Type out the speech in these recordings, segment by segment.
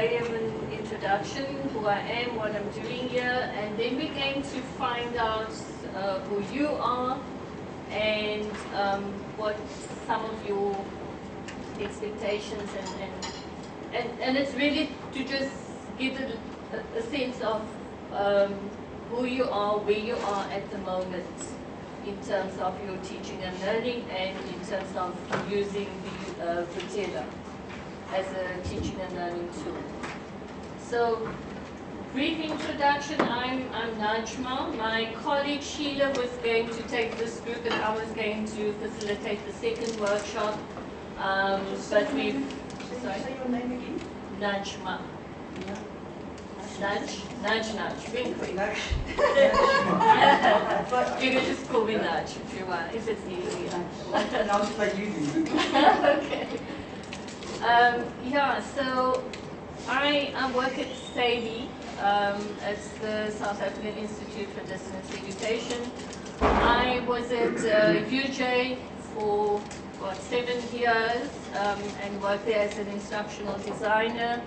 gave him an introduction, who I am, what I'm doing here, and then we're going to find out who you are and what some of your expectations and it's really to just give it a sense of who you are, where you are at the moment in terms of your teaching and learning and in terms of using the Vutela as a teaching and learning tool. So, brief introduction, I'm Najma. My colleague Sheila was going to take this group and I was going to facilitate the second workshop. But we've... Sorry? Say your name again? Najma. Nudge. Wink, wink. Nudge. You can just call me Nudge if you want, if it's easier. Pronounce it like you do. Okay. Yeah, so I work at SADI. It's the South African Institute for Distance Education. I was at UJ for, 7 years and worked there as an instructional designer.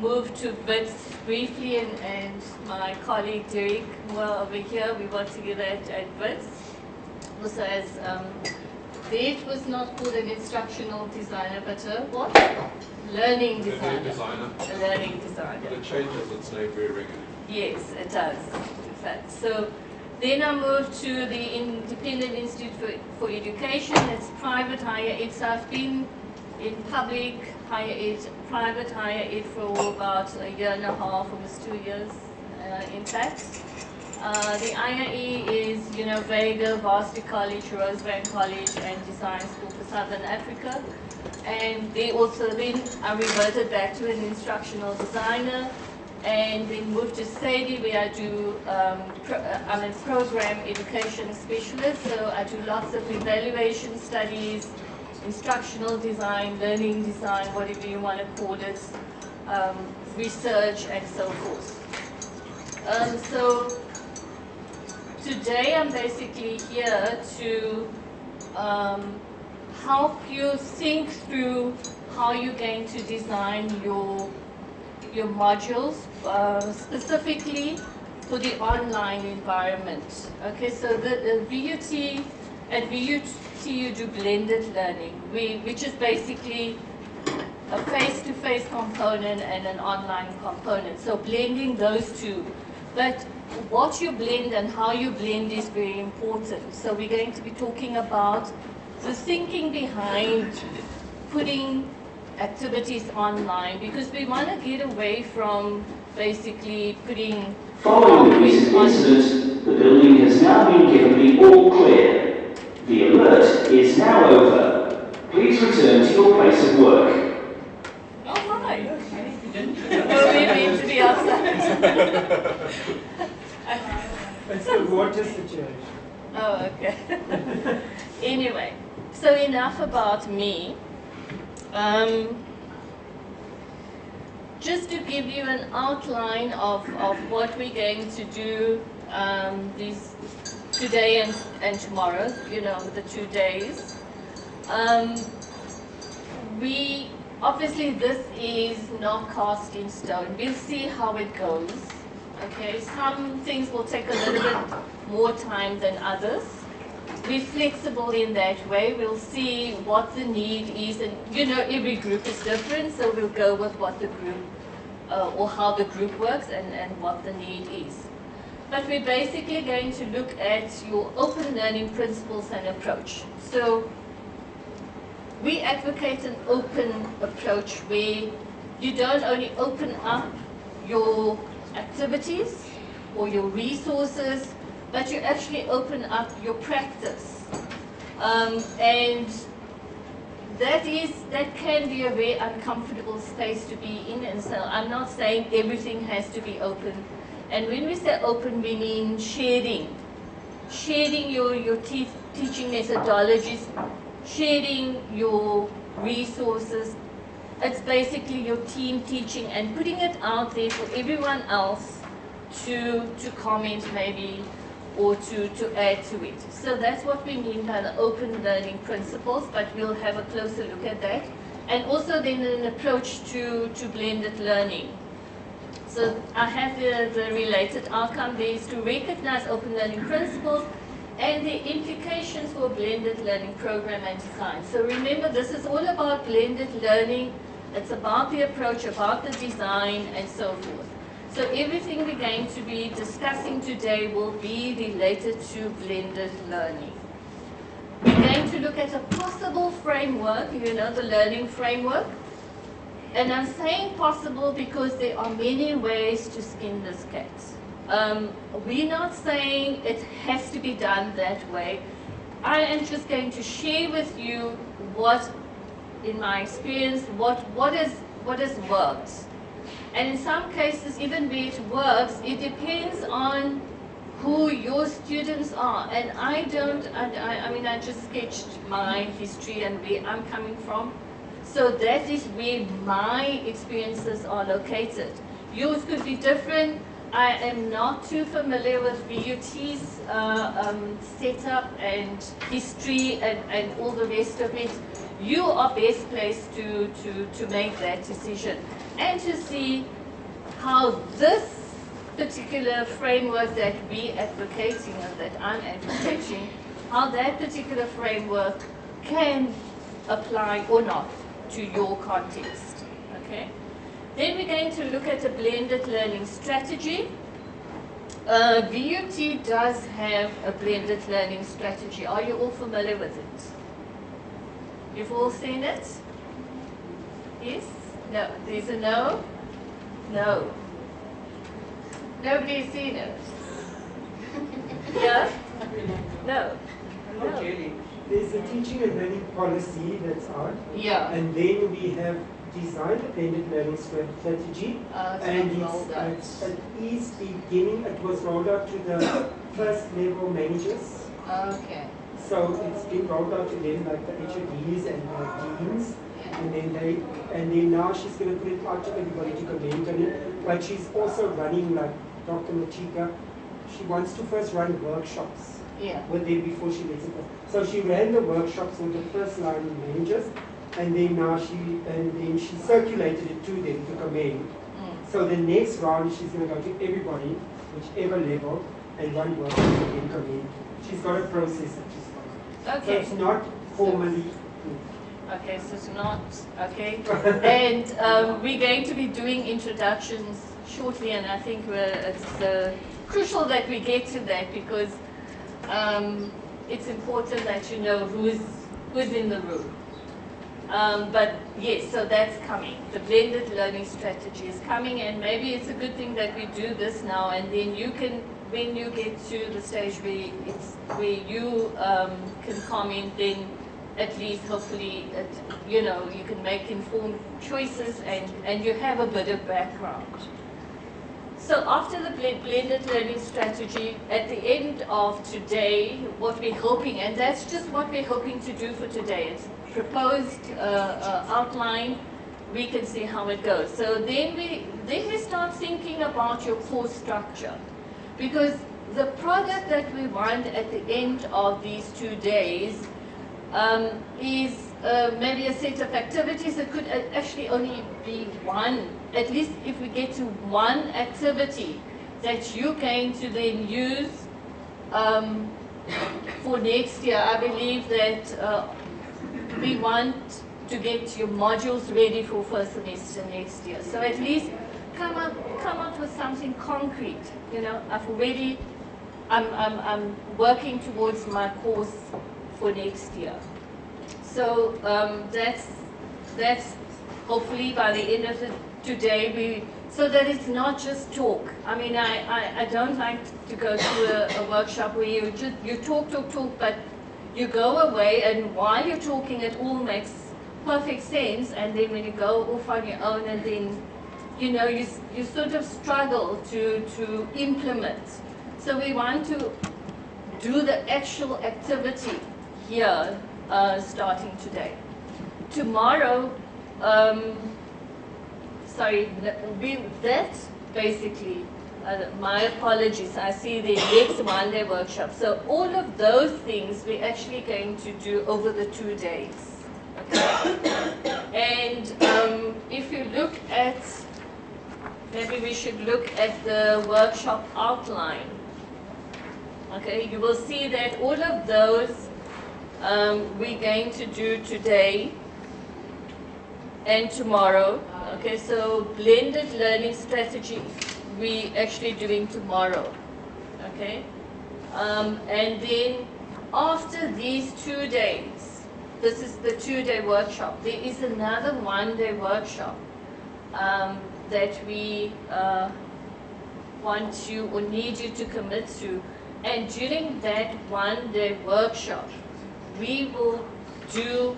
Moved to BITS briefly, and my colleague Derek, well over here, we worked together at BITS. Also as, it was not called an instructional designer, but a what? Learning designer. A learning designer. But it changes its name very regularly. Yes, it does, in fact. So then I moved to the Independent Institute for Education. It's private higher ed. So I've been in public higher ed, private higher ed for about a year and a half, almost 2 years, in fact. The IIE is, Vega, Varsity College, Rosebank College, and Design School for Southern Africa. And they also then I reverted back to an instructional designer, and then moved to SADI where I do, I'm a program education specialist, so I do lots of evaluation studies, instructional design, learning design, whatever you want to call it, research and so forth. So today I'm basically here to help you think through how you're going to design your modules, specifically for the online environment. Okay, so the VUT, at VUT you do blended learning, which is basically a face-to-face component and an online component. So blending those two. But what you blend and how you blend is very important. So we're going to be talking about the thinking behind putting activities online, because we want to get away from basically putting... Following the recent incident, the building has now been given the all clear. The alert is now over. Please return to your place of work. Oh, hi. Well, we mean to be outside. It's the water situation. Oh, okay. Anyway, so enough about me. Just to give you an outline of what we're going to do today and tomorrow, the 2 days. Obviously this is not cast in stone. We'll see how it goes. Okay, some things will take a little bit more time than others. We're flexible in that way. We'll see what the need is, and every group is different, so we'll go with what the group or how the group works and what the need is. But we're basically going to look at your open learning principles and approach. So we advocate an open approach where you don't only open up your activities or your resources, but you actually open up your practice. And that can be a very uncomfortable space to be in, and so I'm not saying everything has to be open. And when we say open, we mean sharing your teaching methodologies, sharing your resources. It's basically your team teaching and putting it out there for everyone else to comment maybe, or to add to it. So that's what we mean by the open learning principles, but we'll have a closer look at that and also then an approach to blended learning. So I have the related outcome there is to recognize open learning principles and the implications for blended learning program and design. So remember, this is all about blended learning. It's about the approach, about the design, and so forth. So everything we're going to be discussing today will be related to blended learning. We're going to look at a possible framework, you know, the learning framework. And I'm saying possible because there are many ways to skin this cat. We're not saying it has to be done that way. I am just going to share with you what, in my experience, what has worked. And in some cases, even where it works, it depends on who your students are. And I mean, I just sketched my history and where I'm coming from. So that is where my experiences are located. Yours could be different. I am not too familiar with VUT's setup and history and all the rest of it. You are best placed to make that decision and to see how this particular framework that we're advocating or that I'm advocating, how that particular framework can apply or not to your context, okay? Then we're going to look at a blended learning strategy. VUT does have a blended learning strategy. Are you all familiar with it? You've all seen it? Yes? No? There's a no? No. Nobody's seen it? Yeah? No? Not really. There's a teaching and learning policy that's out. Yeah. And then we have designed a blended learning strategy. And it was rolled out to the first level managers. Okay. So it's been rolled out to them, like the HODs and the deans. And then now she's going to put it out to everybody to comment on it. But she's also running, like Dr. Machika, she wants to first run workshops. Yeah. With them before she lets it go. So she ran the workshops with the first line managers, and then now she circulated it to them to comment. So the next round she's going to go to everybody, whichever level, and run workshops and then comment. She's got a process that she's following. Okay. So it's not formally. Okay, so it's not, okay. And we're going to be doing introductions shortly, and I think it's crucial that we get to that because it's important that you know who's in the room. But yes, so that's coming. The blended learning strategy is coming, and maybe it's a good thing that we do this now, and then you can, when you get to the stage where you can comment, then at least hopefully you know you can make informed choices and you have a bit of background. So after the blended learning strategy, at the end of today, what we're hoping, and that's just what we're hoping to do for today, it's proposed outline, we can see how it goes. So then we start thinking about your course structure, because the product that we want at the end of these 2 days is maybe a set of activities. It could actually only be one, at least if we get to one activity that you're going to then use for next year. I believe that we want to get your modules ready for first semester next year. So at least come up with something concrete. You know, I'm working towards my course for next year. So that's hopefully by the end of today, so that it's not just talk. I mean, I don't like to go to a workshop where you talk, but you go away, and while you're talking, it all makes perfect sense, and then when you go off on your own, and then you know you sort of struggle to implement. So we want to do the actual activity here, starting today. Tomorrow, that's basically, my apologies, I see the next one-day workshop. So all of those things we're actually going to do over the 2 days. Okay? And if you look at, maybe we should look at the workshop outline. Okay, you will see that all of those we're going to do today and tomorrow. Okay, so blended learning strategy we actually doing tomorrow. Okay, and then after these 2 days, this is the 2-day workshop. There is another 1-day workshop that we want you or need you to commit to. And during that 1-day workshop, we will do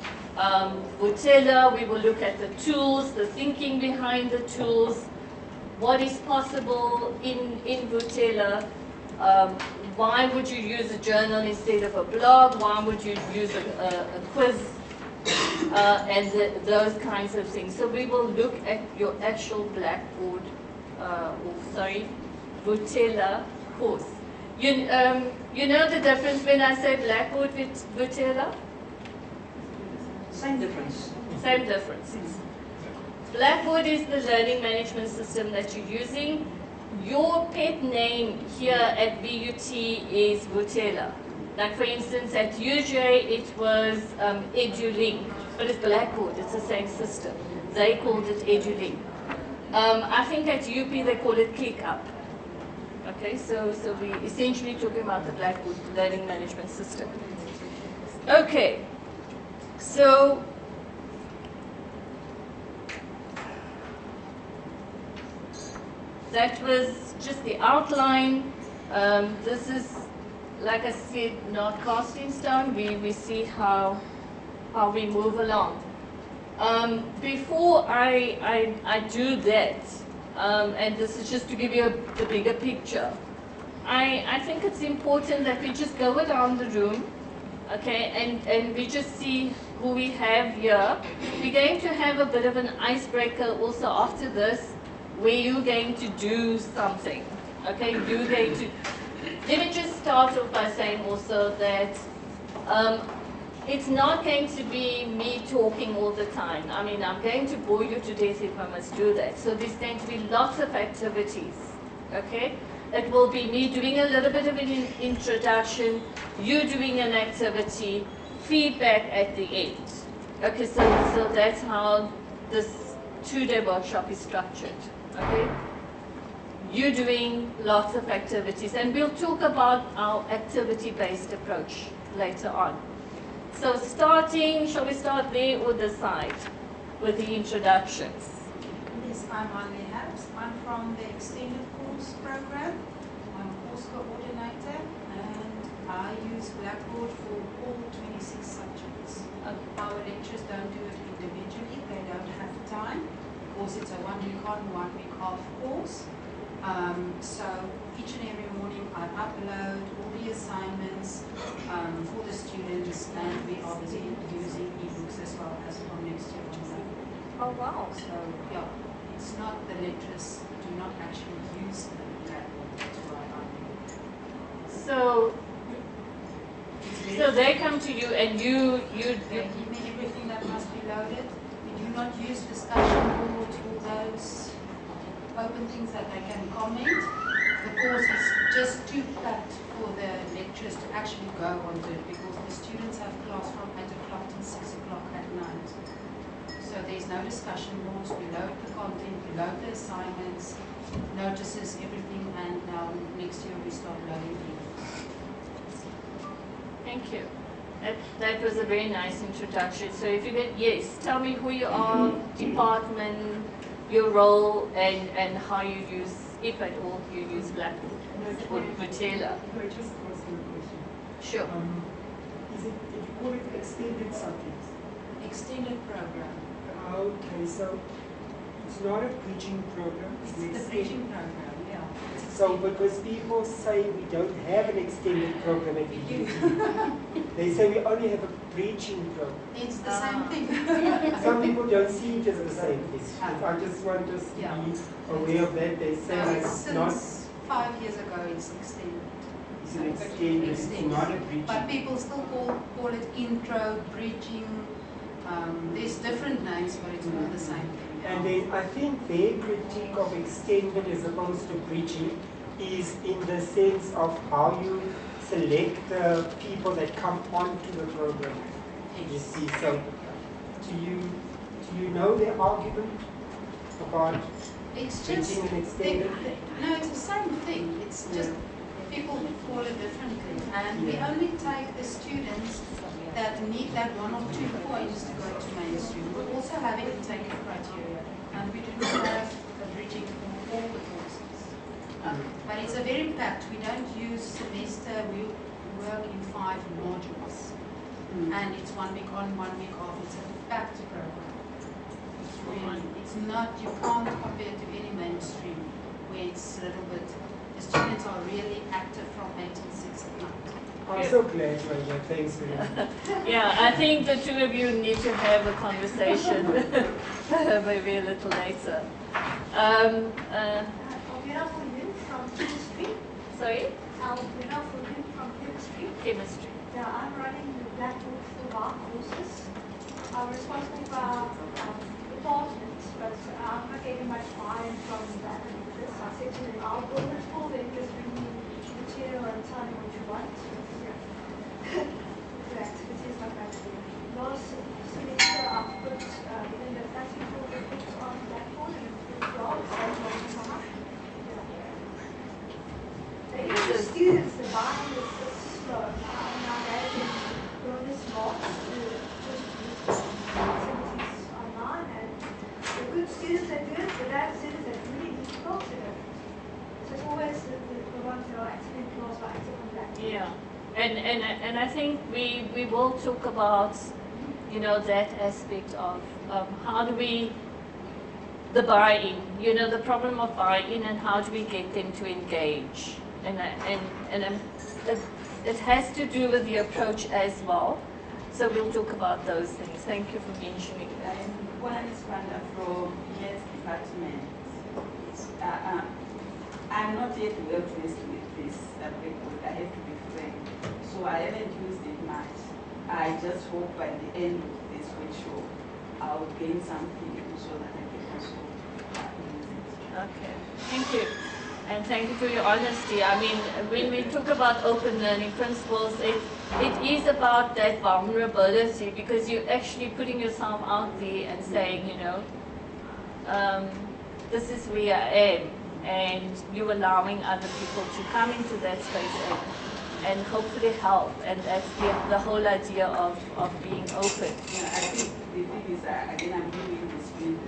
Vutela, we will look at the tools, the thinking behind the tools, what is possible in Vutela, why would you use a journal instead of a blog, why would you use a quiz, and those kinds of things. So we will look at your actual Blackboard, Vutela course. You know the difference when I say Blackboard with Vutela? Same difference. Same differences. Blackboard is the learning management system that you're using. Your pet name here at BUT is Vutela. Like for instance at UJ it was EduLink, but it's Blackboard, it's the same system. They called it EduLink. I think at UP they call it ClickUp. Okay, so we essentially talking about the Blackboard learning management system. Okay, so that was just the outline. This is, like I said, not cast in stone. We see how we move along. Before I do that, and this is just to give you the bigger picture, I think it's important that we just go around the room, okay, and we just see who we have here. We're going to have a bit of an icebreaker also after this, where you're going to do something, okay? You're going to, let me just start off by saying also that it's not going to be me talking all the time. I mean, I'm going to bore you to death if I must do that. So there's going to be lots of activities, okay? It will be me doing a little bit of an introduction, you doing an activity, feedback at the end. Okay, so that's how this 2-day workshop is structured. Okay, you're doing lots of activities, and we'll talk about our activity-based approach later on. So starting, shall we start there or this side with the introductions? Yes, I'm Anne Herbst. I'm from the extended course program. I'm a course coordinator, and I use Blackboard for all 26 subjects. Our lecturers don't do it individually, they don't have time. Because it's a 1 week on, 1 week off course. So each and every morning I upload all the assignments for the students, and we are busy using ebooks as well as from next year on. Oh wow. So yeah, it's not the lecturers do not actually use the Blackboard, that's why So they come to you and you they give me everything that must be loaded. We do not use discussion boards or those open things that they can comment. The course is just too packed for the lecturers to actually go onto it, because the students have class from 8 o'clock till 6 o'clock at night. So there's no discussion boards. We load the content, we load the assignments, notices, everything, and now next year we start loading ebooks. Thank you. That was a very nice introduction. So if you could, yes, tell me who you are, department, your role, and how you use, if at all, you use Blackboard or Vutela. No, just asking a question. Sure. Did you call it extended subjects? Extended program. Okay, so it's not a preaching program. It's an the extended- preaching program, yeah. So because people say we don't have an extended program at BUT, they say we only have a preaching program. It's the same thing. Some people don't see it as the same thing. I just want us to Yeah. be aware of that. They say like it's not, Since 5 years ago, it's extended. it's an extended, it's not a preaching. But people still call it intro, bridging, There's different names, but it's all the same thing. And then I think their critique of extended as opposed to bridging is in the sense of how you select the people that come onto the program. You see, so do you know their argument about It's bridging just, and extended? no, it's the same thing. It's just people call it differently. And we only take the students that need that 1 or 2 points to go to mainstream. We also have intake criteria, and we do not have a bridging for all the courses. But it's a very packed. We don't use semester. We work in 5 modules, and it's 1 week on, 1 week off. It's a packed program. Really, it's not. You can't compare to any mainstream where it's a little bit. The students are really active from 8 till 6 at night. I'm so glad you're here. Thanks very much. Yeah, I think the two of you need to have a conversation maybe a little later. Alvira Fulvin from chemistry. Sorry? Alvira Fulvin from chemistry. Chemistry. Yeah, I'm running the Blackboard for our courses. I'm responsible for our department, but I'm not getting much buy-in from the analysis. I said to them, I'll build it for them, just bring me material and tell me what you want. The activities like that. Last semester I've put in the classical books on Blackboard and it's well, it's even the students, the buying is so slow. Now they can go this smart to just activities online, and the good students that do it, the bad students that really need to talk to them. So it's always the ones that are active in class or active on Blackboard. Yeah. And I think we will talk about, you know, that aspect of how do we, the buy-in, you know, the problem of buy-in and how do we get them to engage. It has to do with the approach as well. So we'll talk about those things. Thank you for mentioning that. One is from yes department. I'm not yet well placed with this Blackboard. I have to be frank. So I haven't used it much. I just hope by the end of this workshop, I'll gain something so that I can also use it. Okay, thank you. And thank you for your honesty. I mean, when we talk about open learning principles, it is about that vulnerability because you're actually putting yourself out there and saying, you know, this is where I am. And you're allowing other people to come into that space and hopefully help. And that's the whole idea of being open. Yeah, I think the thing is, again, I'm new in this field.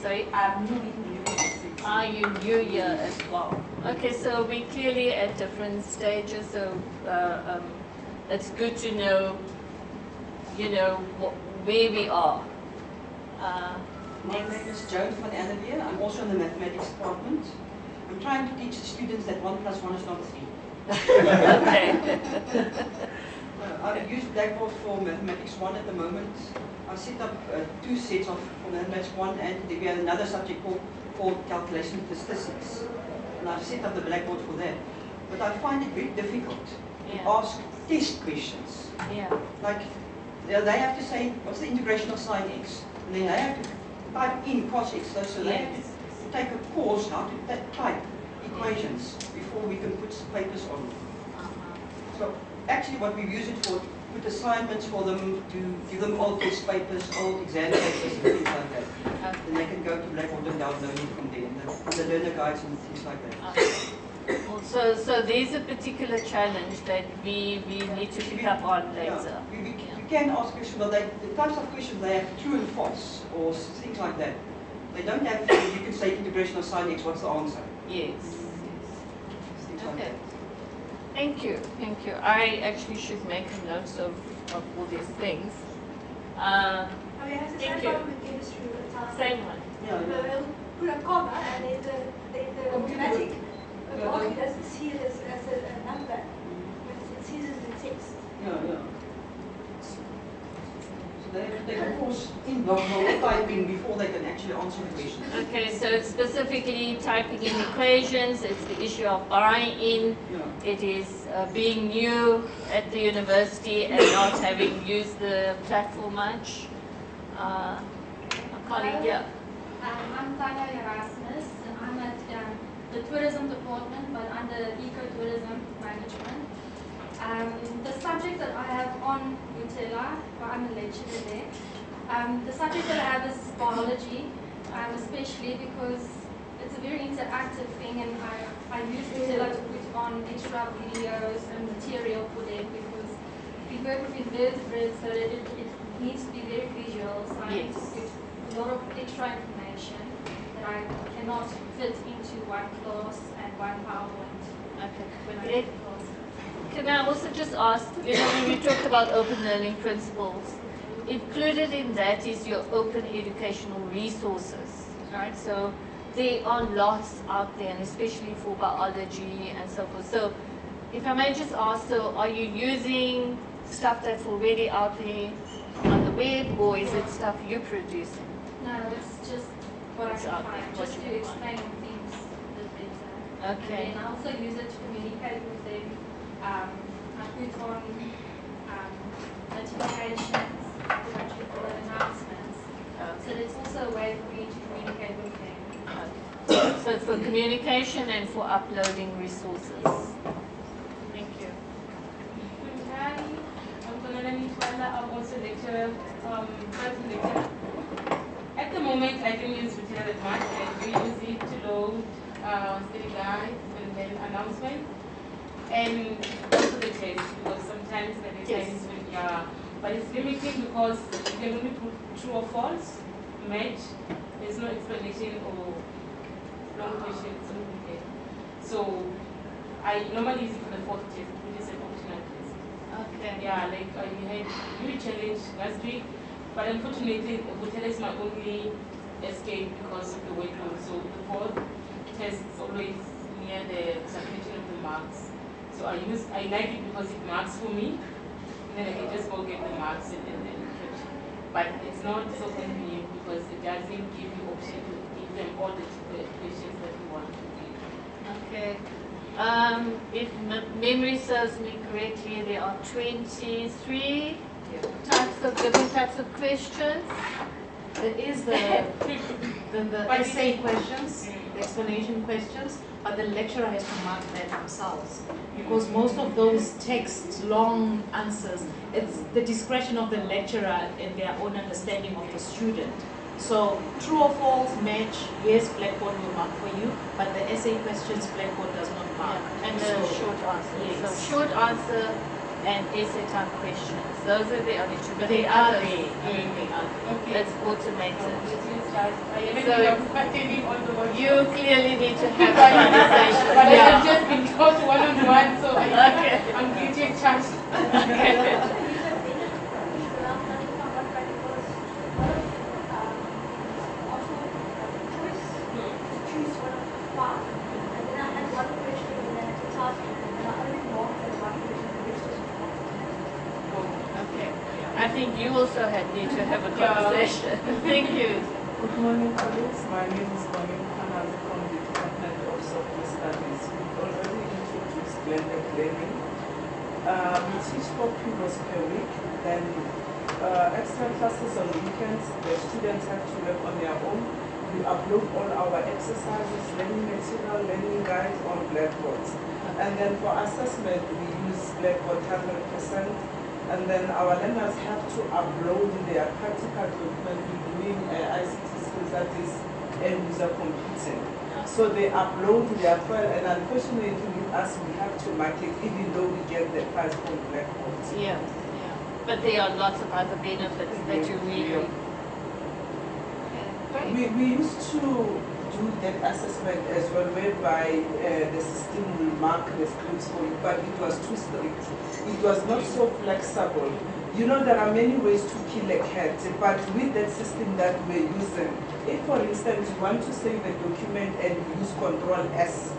Sorry? I'm new in this. Are you new here as well? Okay, so we're clearly at different stages, so it's good to know, you know, where we are. My name is Joan van Ellevier. I'm also in the mathematics department. I'm trying to teach the students that 1 + 1 is not 3. Okay. I use Blackboard for Mathematics 1 at the moment. I set up 2 sets for Mathematics 1, and we have another subject called Calculation Statistics. And I've set up the Blackboard for that. But I find it very difficult to ask test questions. Yeah. Like, they have to say, what's the integration of sine x? And then they have to type in cos x. So they have to take a course how to type equations before we can put papers on. So actually what we use it for, put assignments for them, to give them old test papers, old exam papers and things like that. And they can go to Blackboard and download it from there, and the learner guides and things like that. Well, so there's a particular challenge that we need to pick up on later. We can ask questions, but the types of questions, they have true and false, or things like that. They don't have, you can say integration of sine x, what's the answer? Yes. Things like Okay. that. Thank you, thank you. I actually should make a note of all these things. I mean, it's the same Thank you. problem with chemistry all the time. Same one. They'll put a comma and then the automatic marker doesn't see it as a number, but it sees it as a text. Yeah. So they have to take a course in Blackboard typing before they can actually answer the questions. Okay, so it's specifically typing in equations, it's the issue of buy-in, it is being new at the university and not having used the platform much. A colleague here. I'm Tanya Erasmus, and I'm at the tourism department, but under ecotourism management. The subject that I have on Utila, I'm a lecturer there. The subject that I have is biology, especially because it's a very interactive thing, and I use Utila to put on extra videos and material for them because we work with invertebrates, so it needs to be very visual. So I need to put a lot of extra information that I cannot fit into one class and one PowerPoint. Okay. Can I also just ask, when we talked about open learning principles, included in that is your open educational resources, right? So there are lots out there, and especially for biology and so forth. So if I may just ask, so are you using stuff that's already out there on the web, or is it stuff you're producing? No, it's just what I can find, just to explain things a bit better. Okay. And then I also use it to communicate with them. I put on notifications, what you call it, announcements. So it's also a way for me to communicate with them. Okay. So it's for communication and for uploading resources. Thank you. Hi, I'm Konala Nitwala. I'm also lecturer, first lecturer. At the moment, I don't use Utila that much. I do use it to load study guides and then announcements. And also the test, because sometimes the data is very, but it's limiting because you can only put true or false, match, there's no explanation or long questions. So I normally use it for the fourth test, which is an optional test. Okay. Yeah, like I had really challenged last week, but unfortunately, Utila is my only escape because of the workload. So the fourth test is always near the submission of the marks. So I like it because it marks for me, and then I can just go get the marks and then catch. But it's not so convenient because it doesn't give you option to give them all the questions that you want to give. Okay. If memory serves me correctly, there are 23 different types of questions. There is the essay questions, the explanation questions, but the lecturer has to mark that themselves. Because most of those text, long answers, it's the discretion of the lecturer and their own understanding of the student. So true or false, match, yes, Blackboard will mark for you, but the essay questions, Blackboard does not mark. Yeah, and the short answer. Yes. So short answer and essay type questions. Those are the only two. But They the are others, there. They are there. Okay. it's automated. I haven't So been participating on the workshop. You clearly need to have a conversation. But I have just been taught one-on-one, so Okay. I'm guilty as charged. Okay. I think you also need to have a conversation. Thank you. Good morning, colleagues. My name is Maureen and I'm from the Department of Software Studies. We already introduced blended learning. We teach 4 periods per week, then extra classes on weekends. The students have to work on their own. We upload all our exercises, learning material, learning guides on Blackboards. And then for assessment, we use Blackboard 100%. And then our learners have to upload their practical document doing ICT skills, that is end-user computing. So they upload their file, and unfortunately with us, we have to mark it even though we get the files from Blackboard. Yeah, yeah. But there are lots of other benefits that you really. We used to do that assessment as well, whereby the system will mark the scripts for you, but it was too strict. It was not so flexible. You know, there are many ways to kill a cat, but with that system that we're using, if for instance you want to save a document and you use Control-S,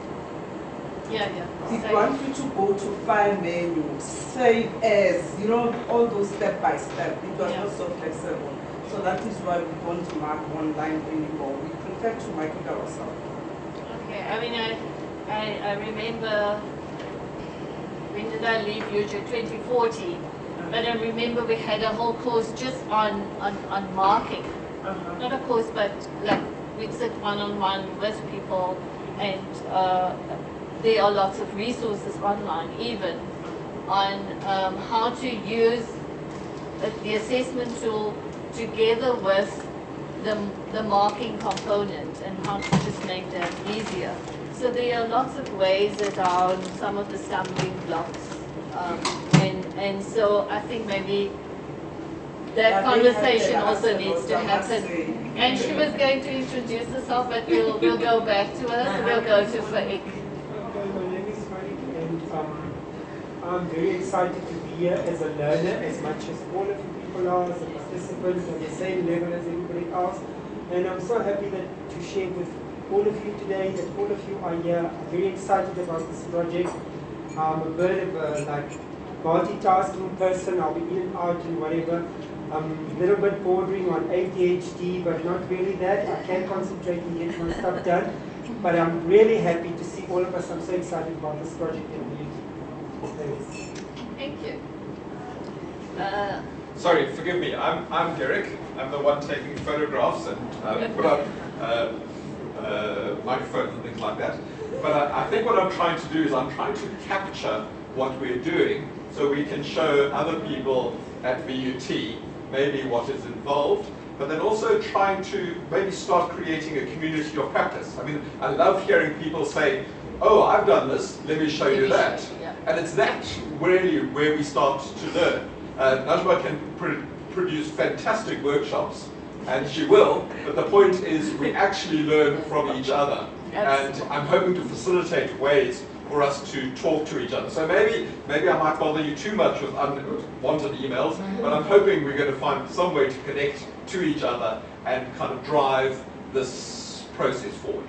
it wants you to go to File menu, Save As, you know, all those step by step. It was not so flexible. So that is why we don't mark online anymore. We prefer to mark it ourselves. Okay, I mean, I remember, when did I leave UJ? 2014. But I remember we had a whole course just on marking. Not a course, but like we'd sit one-on-one with people, and there are lots of resources online even on how to use the assessment tool together with the marking component and how to just make that easier. So there are lots of ways around some of the stumbling blocks. And so I think maybe that conversation also needs to happen. And she was going to introduce herself, but we'll go back to her. So we'll go to Faik. Okay, my name is Faik, and I'm very excited to be here as a learner, as much as all of you people are, as a participant on the same level as everybody else. And I'm so happy to share with all of you today that all of you are here. I'm very excited about this project. I'm a bit of a multitasking person. I'll be in and out and whatever. I'm a little bit bordering on ADHD, but not really that. I can concentrate and get my stuff done. But I'm really happy to see all of us. I'm so excited about this project and beauty. Thank you. Sorry, forgive me. I'm Derek. I'm the one taking photographs and put up microphones and things like that. But I think what I'm trying to do is I'm trying to capture what we're doing so we can show other people at VUT maybe what is involved, but then also trying to maybe start creating a community of practice. I mean, I love hearing people say, oh, I've done this, let me show you that. And it's that really where we start to learn. Najma can produce fantastic workshops, and she will, but the point is we actually learn from each other. And I'm hoping to facilitate ways for us to talk to each other. So maybe I might bother you too much with unwanted emails, but I'm hoping we're going to find some way to connect to each other and kind of drive this process forward.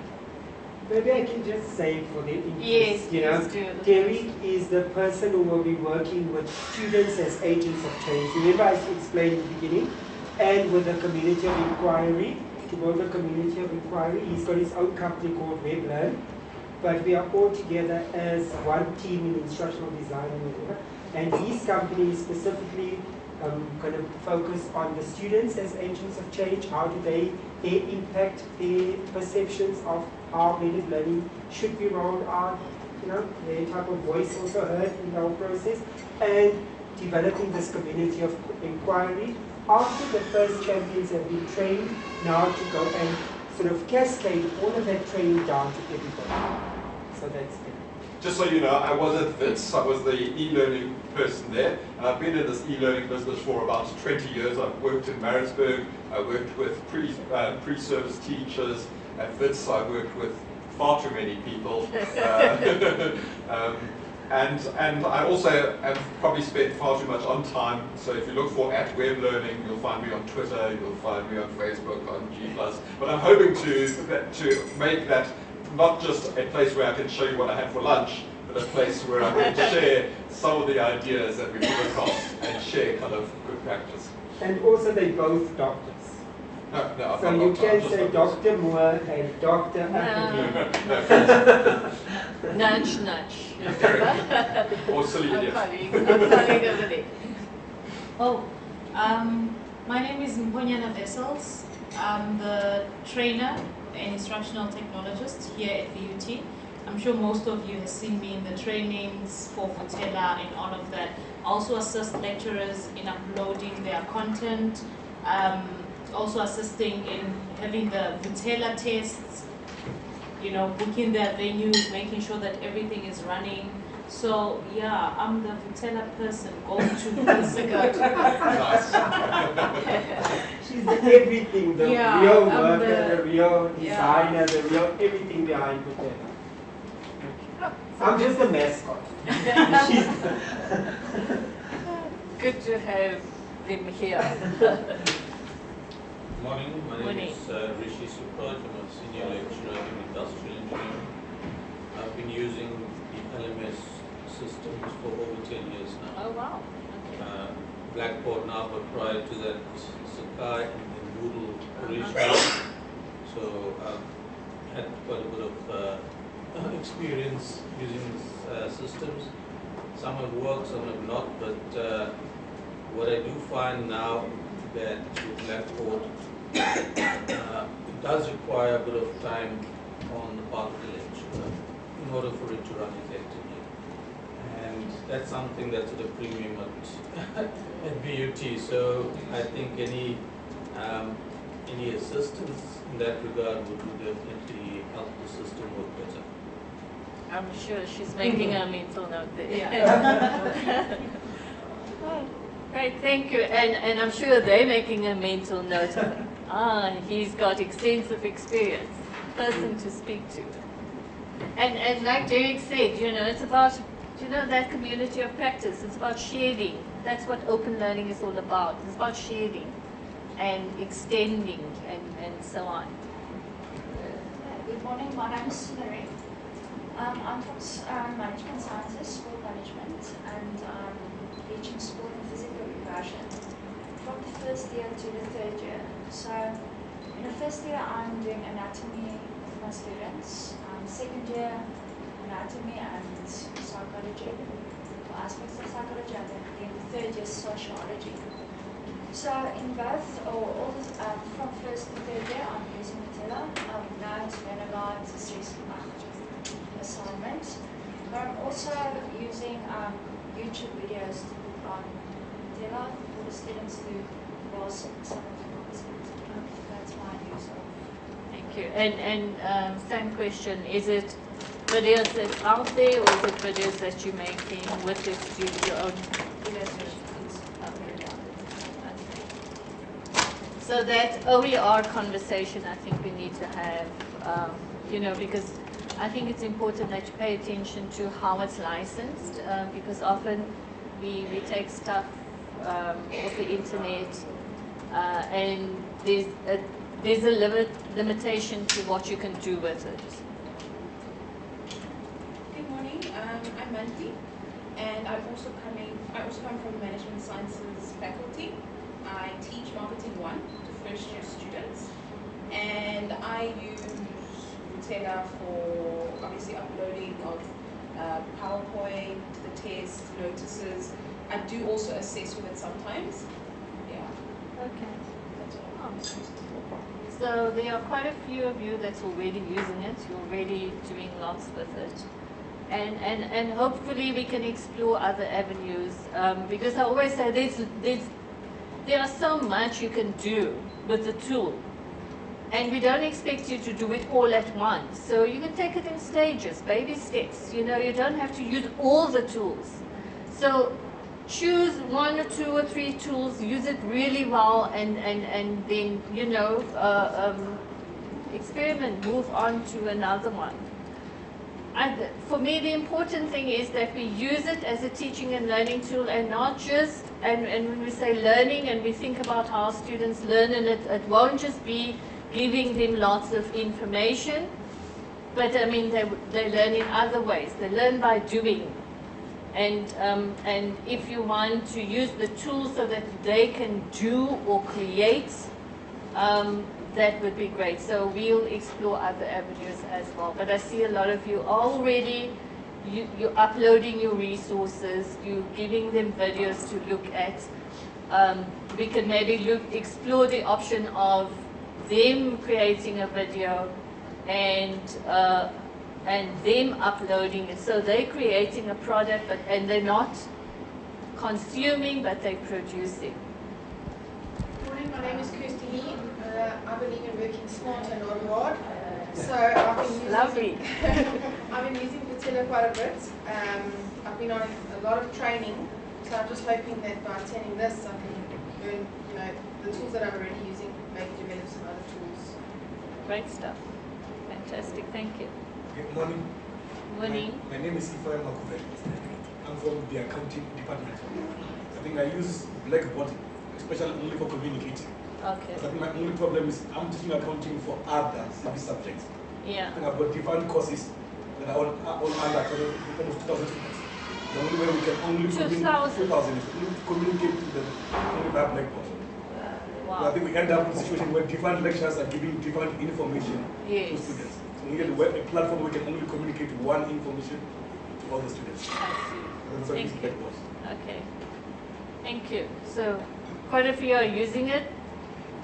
Maybe I can just say for the Yes, interest, Derek is the person who will be working with students as agents of change. Remember I explained at the beginning, and with the community of inquiry, to build a community of inquiry. He's got his own company called WebLearn, but we are all together as one team in instructional design and whatever. And his company is specifically kind of focus on the students as agents of change. How do they impact their perceptions of how blended learning should be rolled out, their type of voice also heard in the whole process, and developing this community of inquiry. After the first champions have been trained, now to go and sort of cascade all of that training down to everybody. So that's it. Just so you know, I was at WITS, I was the e-learning person there, and I've been in this e-learning business for about 20 years. I've worked in Maritzburg, I worked with pre-service teachers. At WITS, I worked with far too many people. And I also have probably spent far too much on time. So if you look for @WebLearning, you'll find me on Twitter, you'll find me on Facebook, on G+. But I'm hoping to make that not just a place where I can show you what I had for lunch, but a place where I can share some of the ideas that we put across and share kind of good practice. And also they're both doctors. No, so you can say Dr. Moore and Dr. Nudge, nudge. Or silly idiot. My name is Mponyana Vessels. I'm the trainer and instructional technologist here at VUT. I'm sure most of you have seen me in the trainings for Vutela and all of that. I also assist lecturers in uploading their content, also assisting in having the Vutela tests, booking their venues, making sure that everything is running. So yeah, I'm the Vutela person, go-to person. Nice. She's everything, the real worker, the real designer, the real everything behind Vutela. I'm just a mascot. Good to have them here. Morning, my name is Rishi Supraj. I'm a senior lecturer in industrial engineering. I've been using the LMS systems for over 10 years now. Oh wow. Okay. Blackboard now, but prior to that, Sakai and then Moodle originally. So I've had quite a bit of experience using these systems. Some have worked, some have not, but what I do find now that with Blackboard, it does require a bit of time on the part of the lecturer in order for it to run effectively. And that's something that's at a premium at BUT. So I think any assistance in that regard would definitely help the system work better. I'm sure she's making a mental note there. Yeah. Oh, great, thank you. And I'm sure they're making a mental note of, he's got extensive experience, person to speak to. And like Derek said, it's about, that community of practice. It's about sharing. That's what open learning is all about. It's about sharing and extending and so on. Good morning, my name is Sunare. I'm from Management Sciences, Sport Management, and teaching sport and physical education from the first year to the third year. So in the first year I'm doing anatomy with my students, second year anatomy and psychology, or aspects of psychology, and then the third year sociology. So in both, from first to third year, I'm using Nutella, notes, Renegade, assignments. But I'm also using YouTube videos to put on Nutella for the students to grasp some of the concepts. That's my use of. Thank you. And same question, is it videos that's out there or is it videos that you're making with your own? So that OER conversation I think we need to have, because I think it's important that you pay attention to how it's licensed, because often we take stuff off the internet and there's a limitation to what you can do with it. Good morning, I'm Manti, and I also come from Management Sciences faculty. I teach Marketing 1 to first year students, and I use Nutella for obviously uploading of PowerPoint, the test, notices. I do also assess with it sometimes. Yeah. Okay. That's all. So there are quite a few of you that's already using it. You're already doing lots with it. And hopefully we can explore other avenues, because I always say there are so much you can do with the tool, and we don't expect you to do it all at once. So you can take it in stages, baby steps. You don't have to use all the tools. So choose 1 or 2 or 3 tools, use it really well, and then experiment, move on to another one. For me, the important thing is that we use it as a teaching and learning tool, and not just, and when we say learning and we think about how students learn, and it won't just be giving them lots of information, but I mean, they learn in other ways. They learn by doing. And if you want to use the tool so that they can do or create, that would be great. So we'll explore other avenues as well. But I see a lot of you already, you're uploading your resources, you're giving them videos to look at. We can maybe explore the option of them creating a video and them uploading it. So they're creating a product, and they're not consuming, but they're producing. Good morning, my name is Kirsty Lee. I believe in working smart and not hard. So I've been using, Lovely. I've been using Patilla quite a bit. I've been on a lot of training, so I'm just hoping that by attending this, I can learn, the tools that I'm already using, maybe develop some other tools. Great stuff. Fantastic. Thank you. Good morning. Morning. My name is Ifeanyi Makuve. I'm from the accounting department. I think I use Blackboard, especially only for communicating. Okay. I think my only problem is I'm teaching accounting for other service subjects. Yeah. I think I've got different courses that are all under almost 2,000 students. The only way we can only communicate to them only by Blackboard. Wow. So I think we end up in a situation where different lecturers are giving different information to students. So we need a platform where we can only communicate one information to all the students. I see. So Thank you. Blackboard. Okay. Thank Thank you. So quite a few are using it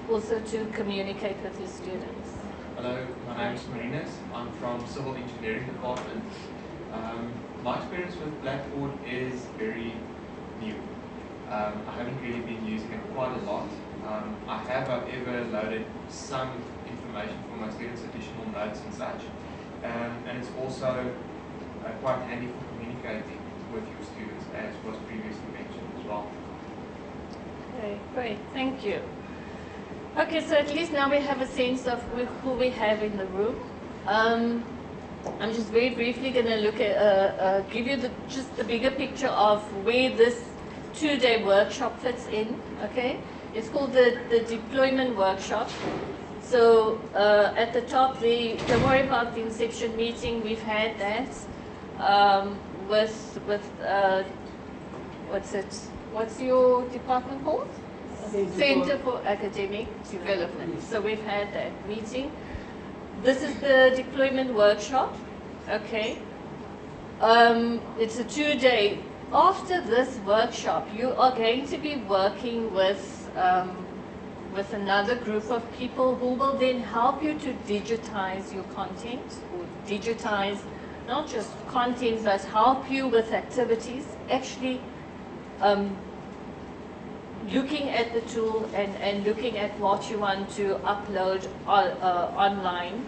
also to communicate with your students. Hello, my name is Marinas. I'm from Civil Engineering Department. My experience with Blackboard is very new. I haven't really been using it quite a lot. I have, however, loaded some information for my students, additional notes and such. And it's also quite handy for communicating with your students, as was previously mentioned as well. Okay, great, thank you. Okay, so at least now we have a sense of who we have in the room. I'm just very briefly going to look at, give you just the bigger picture of where this 2-day workshop fits in, okay? It's called the deployment workshop. So at the top, don't worry about the inception meeting, we've had that with what's your department called? Center for Academic Development. So we've had that meeting. This is the deployment workshop, okay? It's a 2-day. After this workshop, you are going to be working with another group of people who will then help you to digitize your content, or digitize not just content, but help you with activities, actually looking at the tool and looking at what you want to upload online.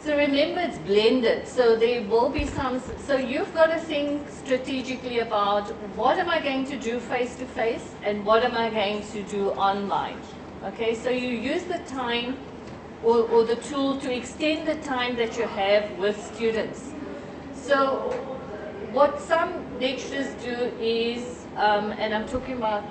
So remember, it's blended, so there will be some, so you've got to think strategically about what am I going to do face-to-face and what am I going to do online. Okay, so you use the time or the tool to extend the time that you have with students. So what some lecturers do is, and I'm talking about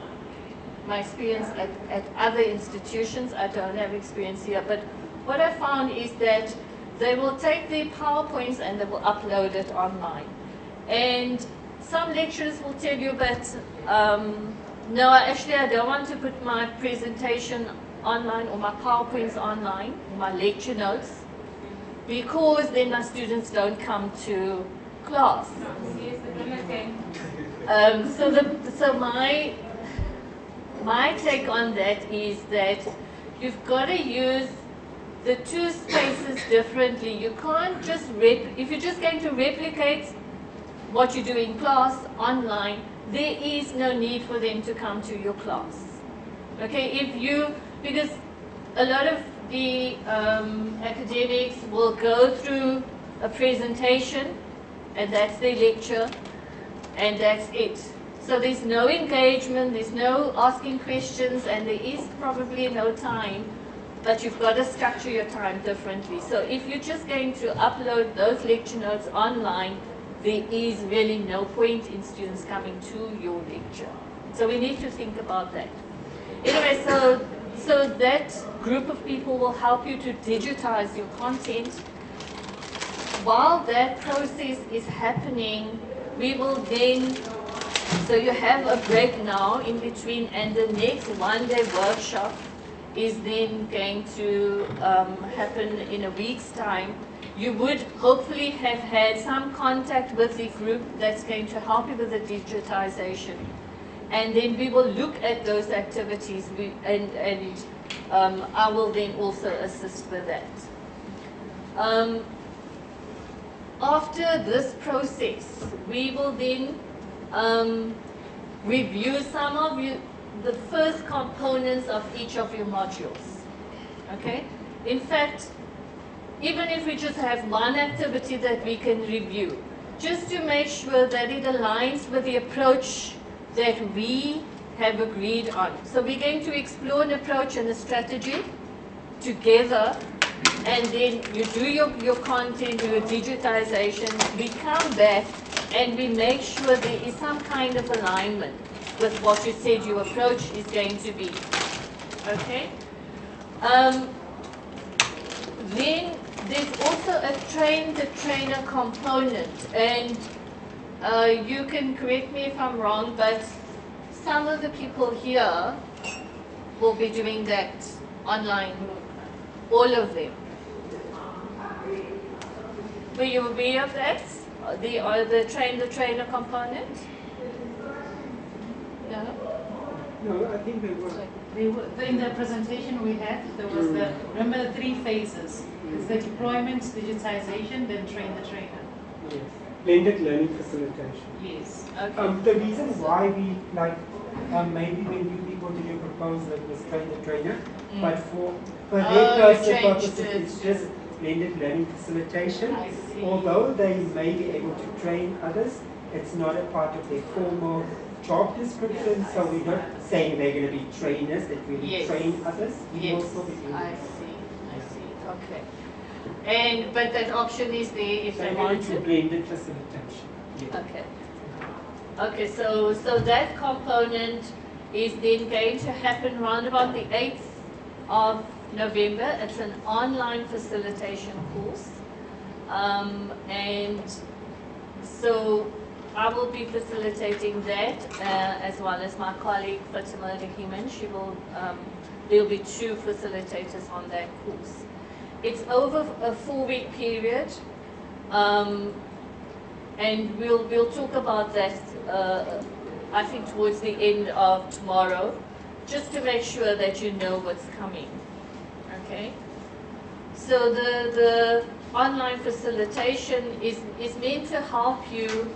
my experience at other institutions, I don't have experience here, but what I found is that they will take their PowerPoints and they will upload it online. And some lecturers will tell you, but no, actually I don't want to put my presentation online or my PowerPoints online, my lecture notes, because then my students don't come to class. So my take on that is that you've got to use the two spaces differently. You can't just, if you're just going to replicate what you do in class online, there is no need for them to come to your class. Okay, because a lot of the academics will go through a presentation and that's their lecture and that's it. So there's no engagement, there's no asking questions, and there is probably no time, but you've got to structure your time differently. So if you're just going to upload those lecture notes online, there is really no point in students coming to your lecture. So we need to think about that. Anyway, so that group of people will help you to digitize your content. While that process is happening, we will then, so you have a break now in between, and the next 1-day workshop is then going to happen in a week's time. You would hopefully have had some contact with the group that's going to help you with the digitization. And then we will look at those activities and I will then also assist with that. After this process, we will then review some of the first components of each of your modules. Okay? In fact, even if we just have one activity that we can review, just to make sure that it aligns with the approach that we have agreed on. So we're going to explore an approach and a strategy together, and then you do your content, your digitization, we come back and we make sure there is some kind of alignment with what you said your approach is going to be. Okay? Then there's also a train-the-trainer component, and you can correct me if I'm wrong, but some of the people here will be doing that online, all of them. Were you aware of that? The train-the-trainer component? No? No, I think they were. They were, in the presentation we had, there was the, remember the 3 phases. It's the deployment, digitization, then train the trainer. Yes. Blended learning facilitation. Yes. Okay. The reason why we like maybe when you people did your proposal it was train the trainer, but for their personal purposes it's just blended learning facilitation. Although they may be able to train others, it's not a part of their formal job description, so we're not saying they're going to be trainers that really train others. We will still be doing I see, okay. And, but that option is there if they want to? Blended facilitation. Yeah. Okay. Okay, so that component is then going to happen around about the 8th of November. It's an online facilitation course. And so I will be facilitating that as well as my colleague Fatima Rahiman. She will, there'll be 2 facilitators on that course. It's over a 4-week period, and we'll talk about that I think towards the end of tomorrow, just to make sure that you know what's coming. Okay? So the online facilitation is meant to help you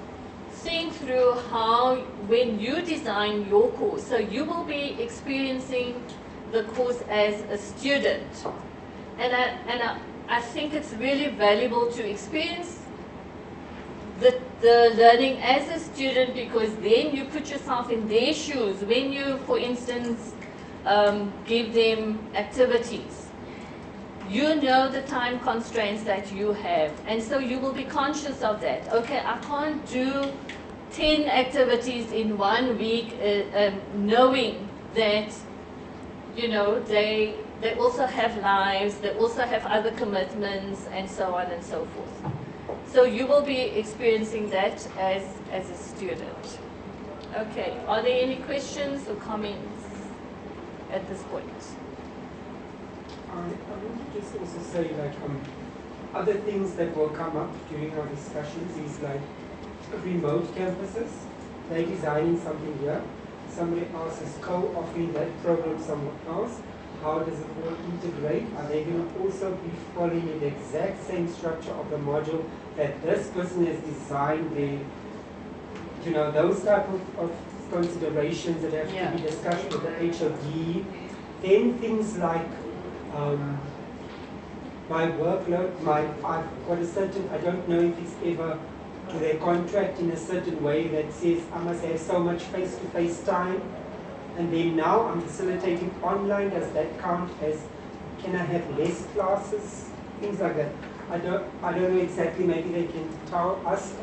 think through how, when you design your course, so you will be experiencing the course as a student. And I think it's really valuable to experience the learning as a student, because then you put yourself in their shoes. When you, for instance, give them activities, you know the time constraints that you have, and so you will be conscious of that. Okay, I can't do 10 activities in 1 week, knowing that, you know, they also have lives, they also have other commitments, and so on and so forth. So you will be experiencing that as a student. Okay, are there any questions or comments at this point? I want to just also say, like, other things that will come up during our discussions is like remote campuses. They're designing something here. Somebody else is co-offering that program somewhere else. How does it all integrate? Are they going to also be following the exact same structure of the module that this person has designed there? You know, those type of considerations that have to be discussed with the HOD. Then things like my workload, I've got a certain, I don't know if it's ever, do they contract in a certain way that says I must have so much face-to-face time, and then now I'm facilitating online, does that count as, can I have less classes, things like that. I don't know exactly, maybe they can tell us,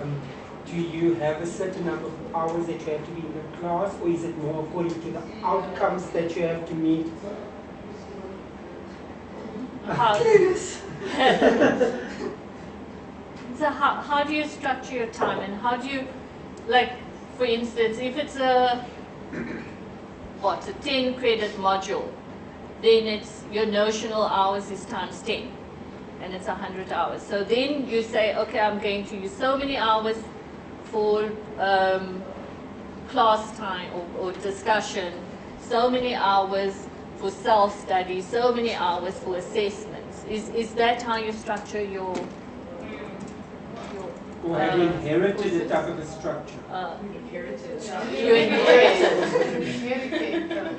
do you have a certain number of hours that you have to be in the class, or is it more according to the outcomes that you have to meet? So how do you structure your time, and how do you, like, for instance, if it's a 10 credit module, then it's your notional hours is times 10, and it's 100 hours. So then you say, okay, I'm going to use so many hours for class time or discussion, so many hours for self-study, so many hours for assessments. Is that how you structure your or have you inherited a type of a structure? Inherited. You inherited.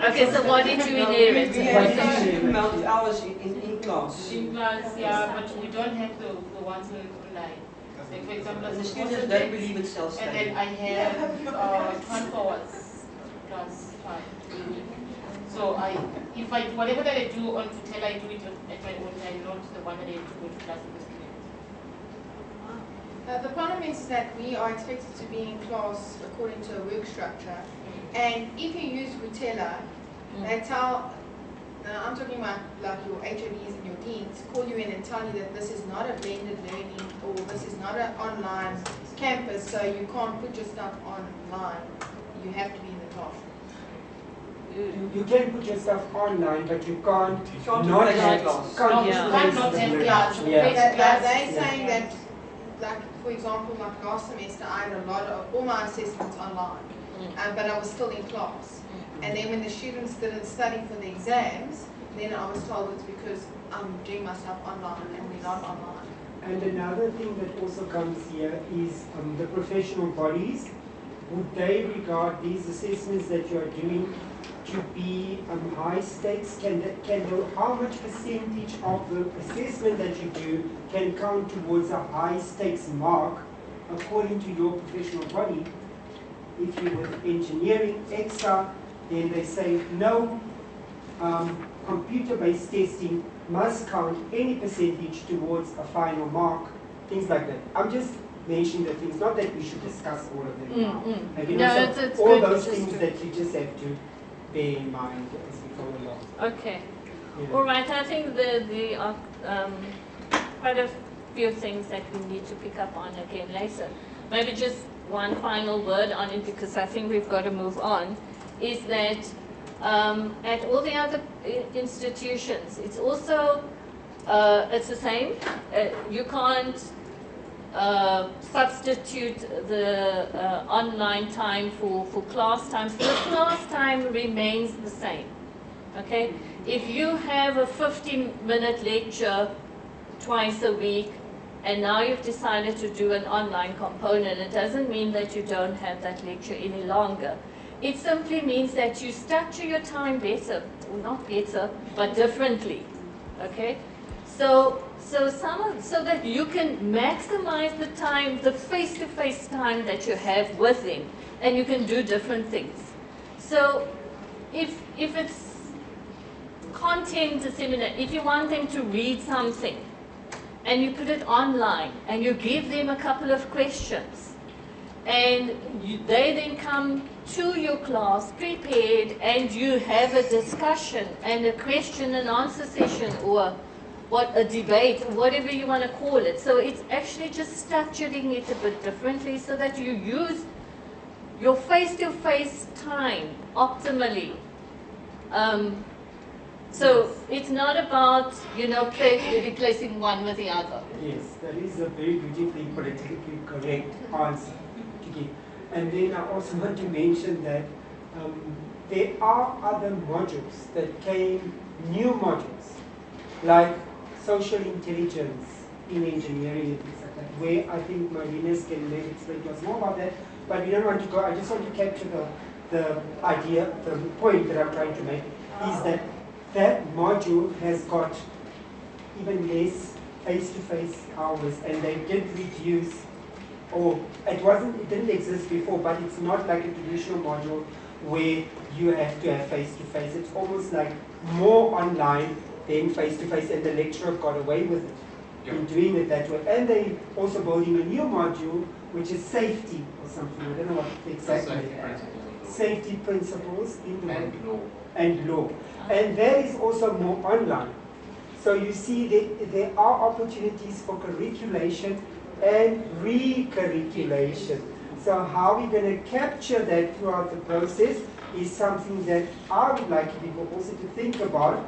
Okay, so what did you inherit? We have amount of hours in class. In class, yeah, but we don't have the ones online. Like, for example, And the students don't believe in self-study. and then I have 12 hours plus 5. So if whatever that I do on Tutela, I do it at my own time, not the one that I have to go to class with the students. The problem is that we are expected to be in class according to a work structure. And if you use Rutella, they tell, I'm talking about like your HODs and your deans, call you in and tell you that this is not a blended learning or this is not an online campus, so you can't put your stuff online. You have to be in the classroom. You can put your stuff online, but you can't Can't not replace have class. can't replace Not the have learning. class. Yeah. They're saying that, like, for example, like last semester, I had a lot of all my assessments online. but I was still in class. And then when the students didn't study for the exams, then I was told it's because I'm doing my stuff online and we're not online. And another thing that also comes here is the professional bodies. Would they regard these assessments that you are doing to be high stakes? How much percentage of the assessment that you do can count towards a high stakes mark according to your professional body? If you with engineering, EXA, then they say no, computer-based testing must count any percentage towards a final mark, things like that. I'm just mentioning the things, not that we should discuss all of them now. Like, you know, it's all good those just things to- that you just have to bear in mind as we go along. Okay. Yeah. All right. I think there are quite a few things that we need to pick up on again later. Maybe just one final word on it, because I think we've got to move on, is that at all the other institutions, it's also, it's the same. You can't substitute the online time for class time. So the class time remains the same. Okay? If you have a 15-minute lecture twice a week, and now you've decided to do an online component, it doesn't mean that you don't have that lecture any longer. It simply means that you structure your time better, or not better, but differently. Okay? So that you can maximize the time, the face-to-face time that you have with them, and you can do different things. So if it's content seminar, if you want them to read something, and you put it online, and you give them a couple of questions, and they then come to your class prepared, and you have a discussion and a question and answer session, or a debate, whatever you want to call it. So it's actually just structuring it a bit differently so that you use your face-to-face time optimally. So it's not about, replacing one with the other. Yes, that is a very beautifully politically correct answer to give. And then I also want to mention that there are other modules that came, new modules, like social intelligence in engineering and things like that, where I think Marina's can maybe explain to us more about that, but we don't want to go. I just want to capture the idea, the point that I'm trying to make, is that that module has got even less face-to-face hours, and they did reduce, or it didn't exist before, but it's not like a traditional module where you have to have face-to-face. It's almost like more online than face-to-face, and the lecturer got away with it in doing it that way. And they also building a new module, which is safety or something. I don't know what exactly. Safety principles in the and law. And that is also more online. So you see there are opportunities for curriculation and recurriculation. So how we're going to capture that throughout the process is something that I would like people also to think about,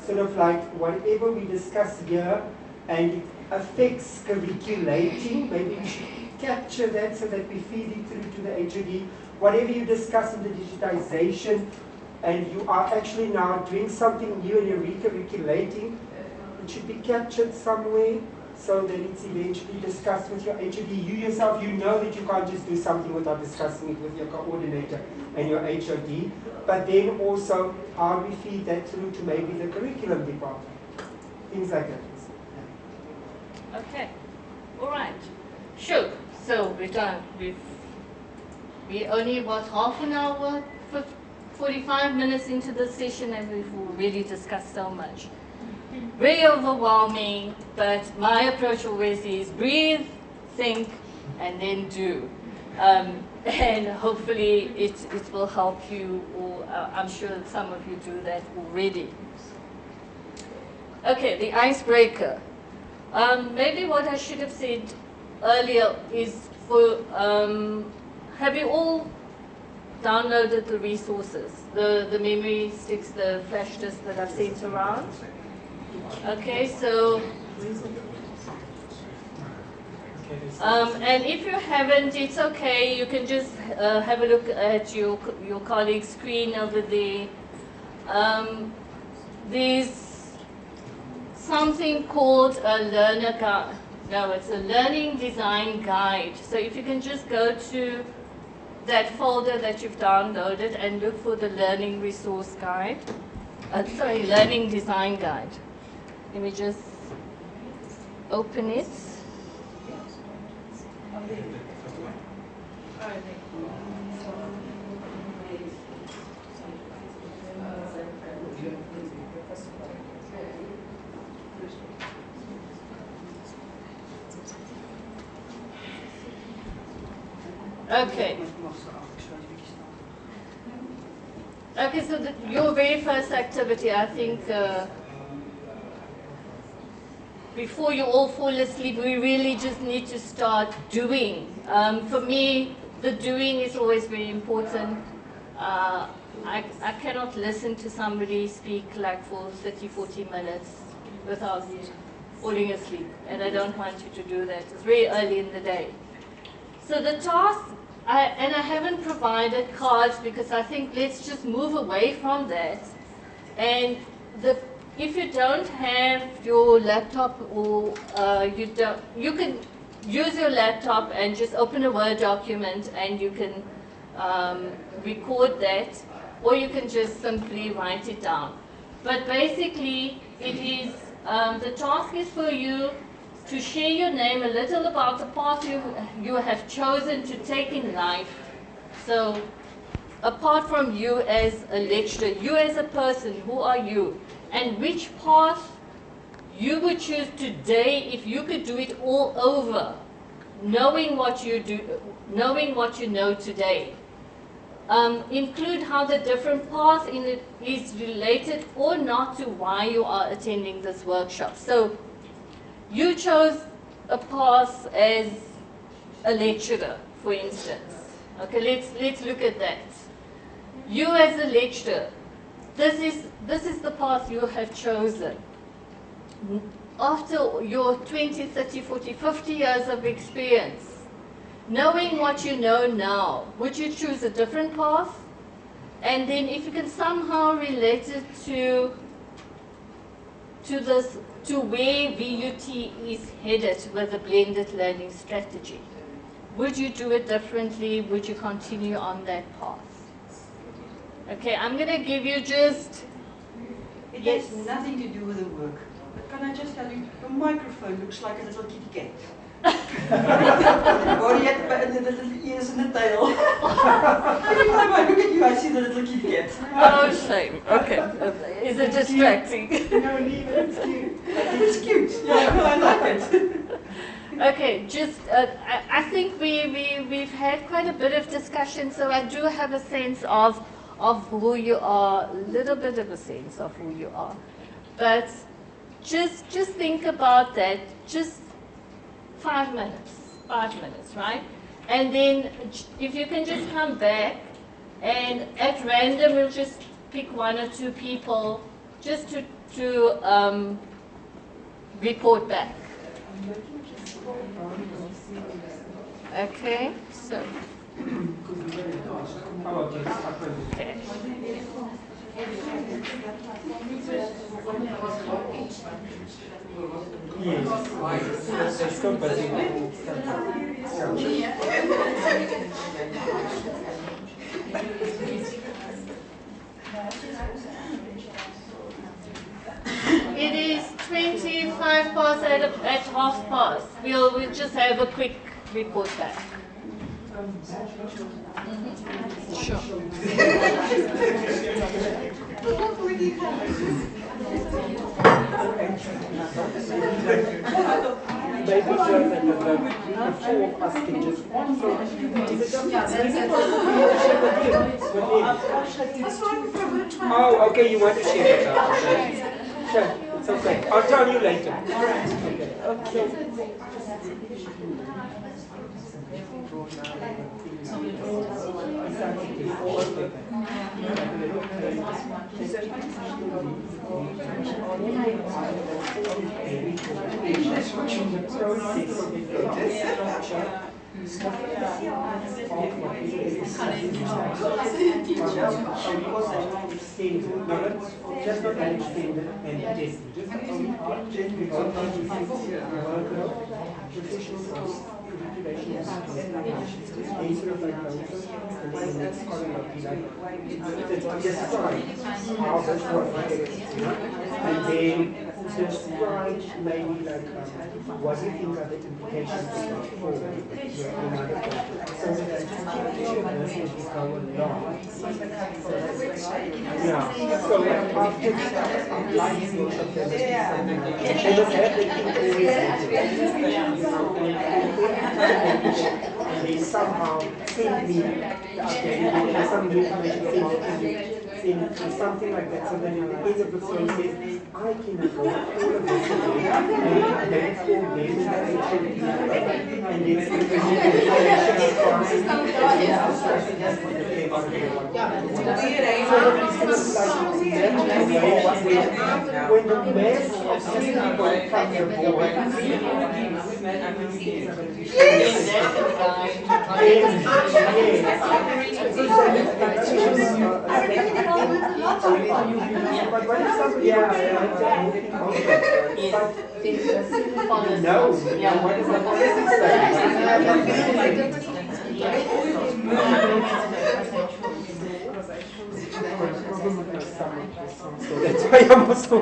sort of like whatever we discuss here and it affects curriculating, maybe we should capture that so that we feed it through to the HOD. Whatever you discuss in the digitization, and you are actually now doing something new and you're recurriculating, it should be captured somewhere so that it's eventually discussed with your HOD. You yourself, you know that you can't just do something without discussing it with your coordinator and your HOD, but then also how we feed that through to maybe the curriculum department, things like that. Okay, all right, sure. So we only about half an hour, 45 minutes into the session, and we've already discussed so much. Very overwhelming, but my approach always is breathe, think, and then do. And hopefully it will help you, or I'm sure that some of you do that already. Okay, the icebreaker. Maybe what I should have said earlier is have you all downloaded the resources, the memory sticks, the flash disks that I've sent around? Okay, so And if you haven't, it's okay. You can just have a look at your colleague's screen over there. There's something called a learner guide. No, it's a learning design guide. So if you can just go to that folder that you've downloaded and look for the learning resource guide. Learning design guide. Let me just open it. Okay. Okay, so your very first activity, I think, before you all fall asleep, we really just need to start doing. For me, the doing is always very important. I cannot listen to somebody speak like for 30, 40 minutes without falling asleep, and I don't want you to do that. It's very early in the day. So the task, and I haven't provided cards because I think let's just move away from that. And if you don't have your laptop or you can use your laptop and just open a Word document and you can record that, or you can just simply write it down. But basically, it is the task is for you to share your name, a little about the path you have chosen to take in life. So apart from you as a lecturer, you as a person, who are you? And which path you would choose today if you could do it all over, knowing what you do, knowing what you know today. Include how the different path in it is related or not to why you are attending this workshop. So you chose a path as a lecturer, for instance. Okay, let's look at that. You as a lecturer, this is the path you have chosen. After your 20, 30, 40, 50 years of experience, knowing what you know now, would you choose a different path? And then if you can somehow relate it to where VUT is headed with a blended learning strategy, would you do it differently? Would you continue on that path? Okay, I'm going to give you just... It has nothing to do with the work. But can I just tell you, your microphone looks like a little kitty cat. Or yet the little ears and the tail. Every time I look at you, I see the little kitty cat. Oh, shame. Okay. Is it distracting? No, leave it. It's cute. It's cute. Yeah, no, I like it. Okay, just I think we've had quite a bit of discussion, so I do have a sense of who you are, a little bit of a sense of who you are. But just think about that, just 5 minutes, right? And then if you can just come back and at random we'll just pick 1 or 2 people just to report back. Okay, so. Okay. It is 25 past at half past. We'll just have a quick report back. Sure. Oh, okay, you want to share it out. Okay. Sure, it's okay. I'll tell you later. All right. Okay. Just not that extended and test. Just and then describe maybe like what do you think are the implications for another so that go along. Yeah. So after and they somehow send me some new information something like that. So then at the end of the process, I can go all of this and then for them and then when the mass of people comes aboard, but when it's somebody no, what is the policy say? So that's why I'm also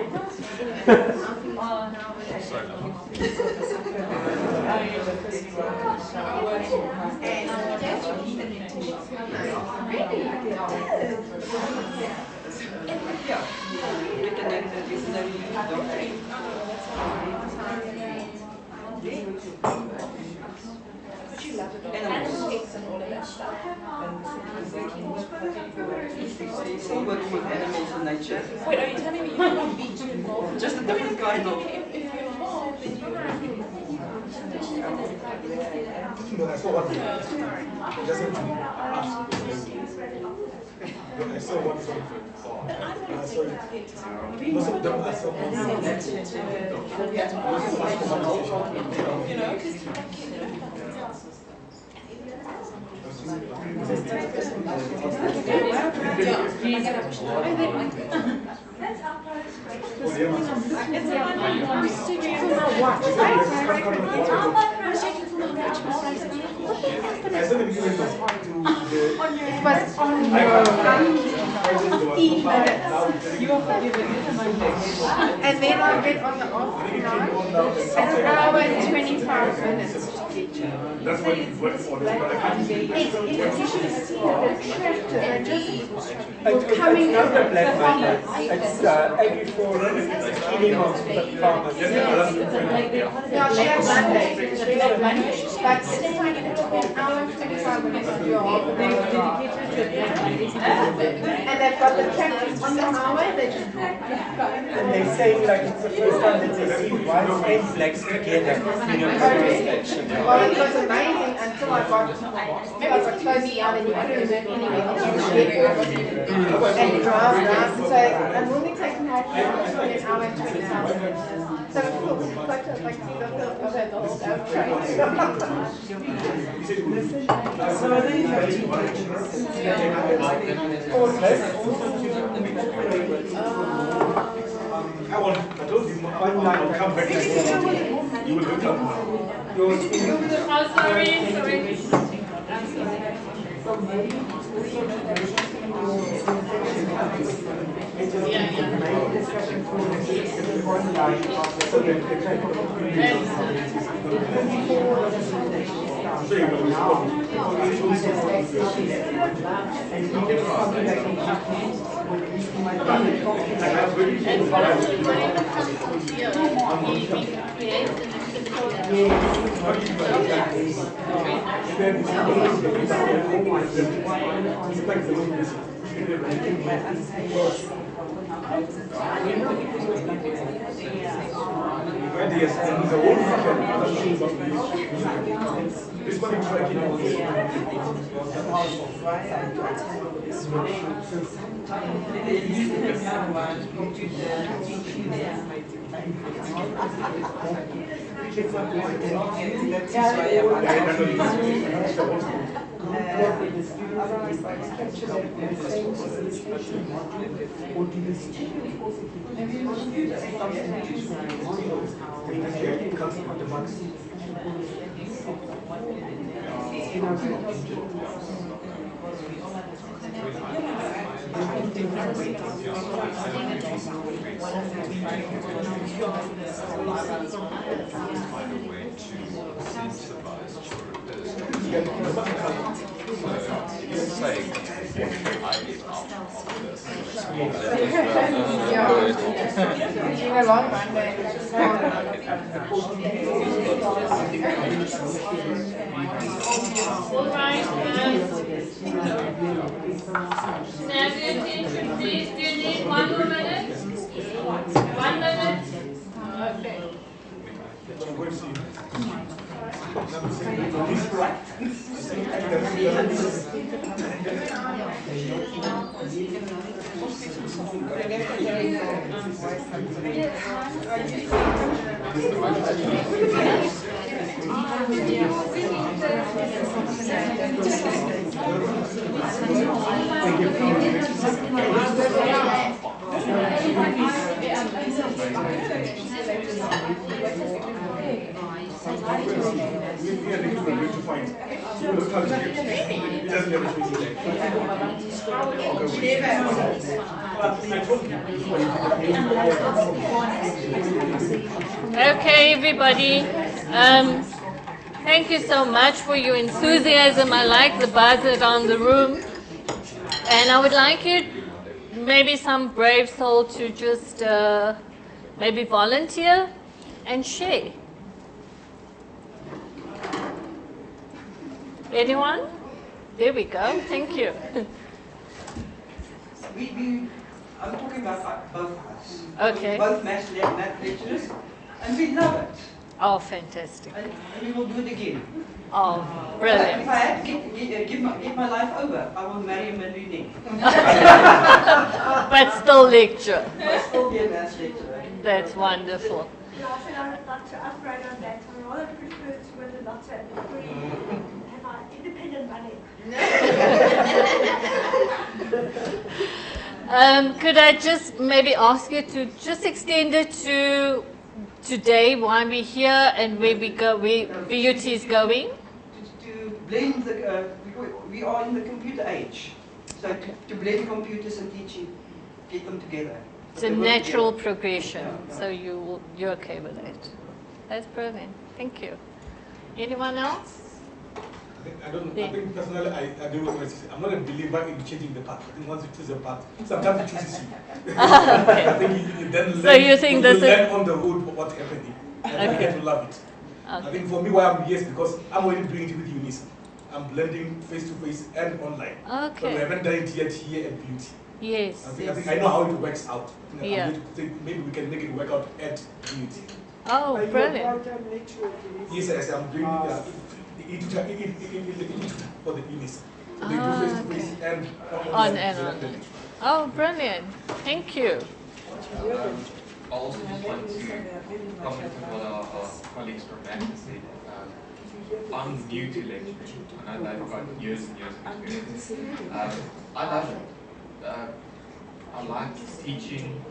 Animals and all of that stuff. Still working with animals and nature. Wait, are you telling me you want me to involve? Just a different kind of. If you're involved, then No, I saw one. Just I saw one from most of them are so you know, And then I get on the off night, an hour and 25 minutes. That's what it's for. You should have seen the tractor. They just were coming in. It's not the black market. It's every 4 kilograms for the farmers. Yeah, she had Monday. She had Monday. But it took me an hour and 25 minutes to do a whole day. And they've got the tractors on the highway. They just and they're saying like it's the first time that they see whites and blacks together. Well, it was amazing until I got close down and you couldn't move anywhere else. And drive around. So I'm only taking my car for an hour and 25 minutes. So it feels like see the whole train. So are they I told you, I'll come back next week. You will become Oh, sorry. This one is tracking capture that in the same facilitation module, or do the students also keep modules when it comes to the vaccine? Please, do you need 1 more minute? 1 minute? Okay. Okay, everybody. Thank you so much for your enthusiasm. I like the buzz around the room. And I would like you, maybe some brave soul, to just maybe volunteer and share. Anyone? There we go. Thank you. I'm talking about both of us. Okay. Both math lecturers, and we love it. Oh, fantastic. And we will do it again. Oh, brilliant. If I had to give my life over, I will marry a millionaire. But still lecture. But still be a math lecturer. That's wonderful. Last and I would like to upgrade on that. I rather prefer to win the lotto and have my independent money. Could I just maybe ask you to just extend it to today, why we're here and where BUT is going? To blend we are in the computer age. So to blend computers and teaching, get them together. It's a natural progression, so you're okay with it. That's brilliant. Thank you. Anyone else? I think personally, I do what I say. I'm not a believer in changing the path. I think once you choose a path, sometimes it chooses you. Okay. I think you then learn, So you think this learn on the road what's happening. And I get to love it. Okay. I think for me, why I'm here is because I'm already doing it with Unison. I'm blending face-to-face and online. Okay. But we haven't done it yet here at Beauty. Yes. I think I know how it works out. Yeah. I'm going to think maybe we can make it work out at Beauty. Oh, brilliant. Yes, yes, I'm doing for the Unison. So they do face-to-face and on. Oh, brilliant. Thank you. I also just want to comment on what our colleagues from Mac said. I'm new to lecturing. I know they've got years and years of experience. I love it. I like teaching,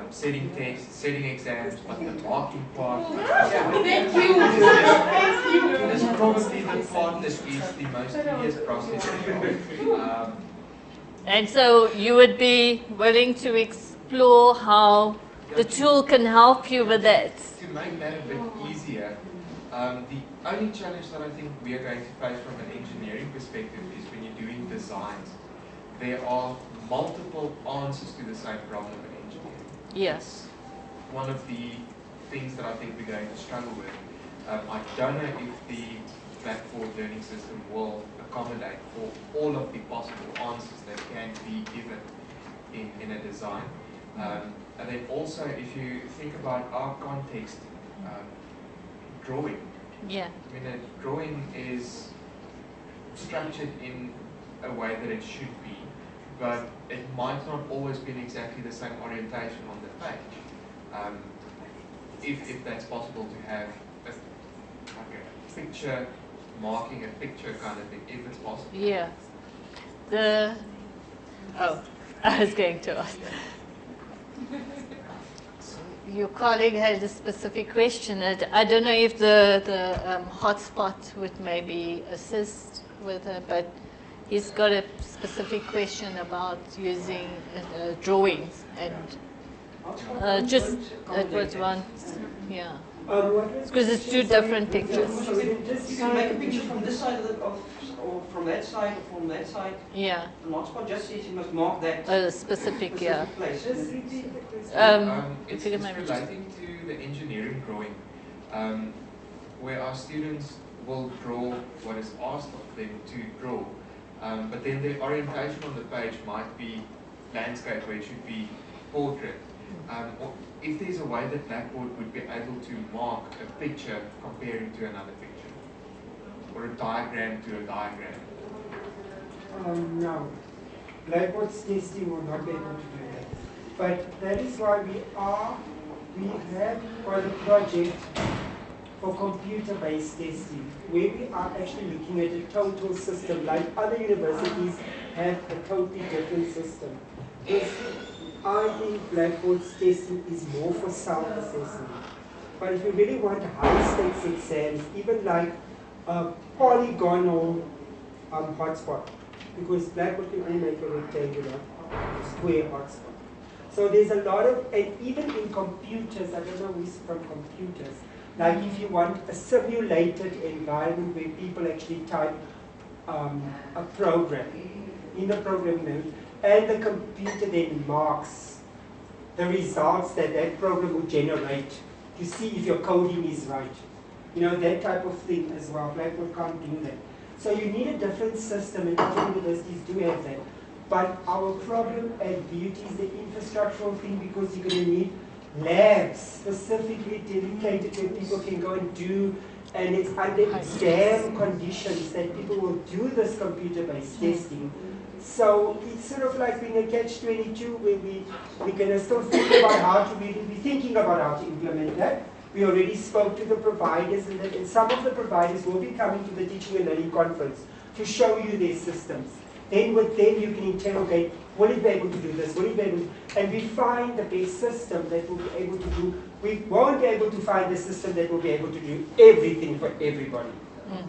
setting tests, setting exams, but the marking part. Thank you. This is probably the part that is the most tedious process. And so you would be willing to explore how the tool can help you with that? To make that a bit easier, the only challenge that I think we are going to face from an engineering perspective is when you're doing designs. There are multiple answers to the same problem in engineering. Yes. One of the things that I think we're going to struggle with. I don't know if the Blackboard learning system will accommodate for all of the possible answers that can be given in a design. And then also, if you think about our context, drawing. Yeah. I mean, a drawing is structured in a way that it should be, but it might not always be exactly the same orientation on the page. If that's possible to have like a picture, marking a picture kind of thing, if it's possible. Yeah. I was going to ask. Your colleague had a specific question. I don't know if the hotspot would maybe assist with her, but he's got a specific question about using drawings and just it was one, yeah. Because it's two different pictures. You can make a picture from this side or from that side, or from that side. Yeah. The hotspot just says you must mark that specific yeah. places. It's relating to the engineering drawing, where our students will draw what is asked of them to draw, but then the orientation on the page might be landscape, where it should be portrait. Or if there's a way that Blackboard would be able to mark a picture comparing to another picture, or a diagram to a diagram. No, Blackboard's testing will not be able to do that. But that is why we have a project for computer-based testing, where we are actually looking at a total system, like other universities have a totally different system. I think Blackboard's testing is more for self-assessment. But if you really want high-stakes exams, even like a polygonal hotspot, because Blackboard can only make a rectangular square hotspot. So there's a lot of, and even in computers, I don't know who's from computers, like if you want a simulated environment where people actually type a program, in the program, and the computer then marks the results that that program will generate to see if your coding is right. You know, that type of thing as well. Blackboard can't do that. So you need a different system, and other universities do have that. But our problem at VUT is the infrastructural thing, because you're going to need labs specifically dedicated where people can go and do, and it's under exam conditions that people will do this computer-based testing. So it's sort of like being a catch-22 where we're going to still think about how to be thinking about how to implement that. We already spoke to the providers, and some of the providers will be coming to the Teaching and Learning Conference to show you their systems. Then with them you can interrogate, will it be able to do this, will it be able to, and we find the best system that will be able to do. We won't be able to find the system that will be able to do everything for everybody.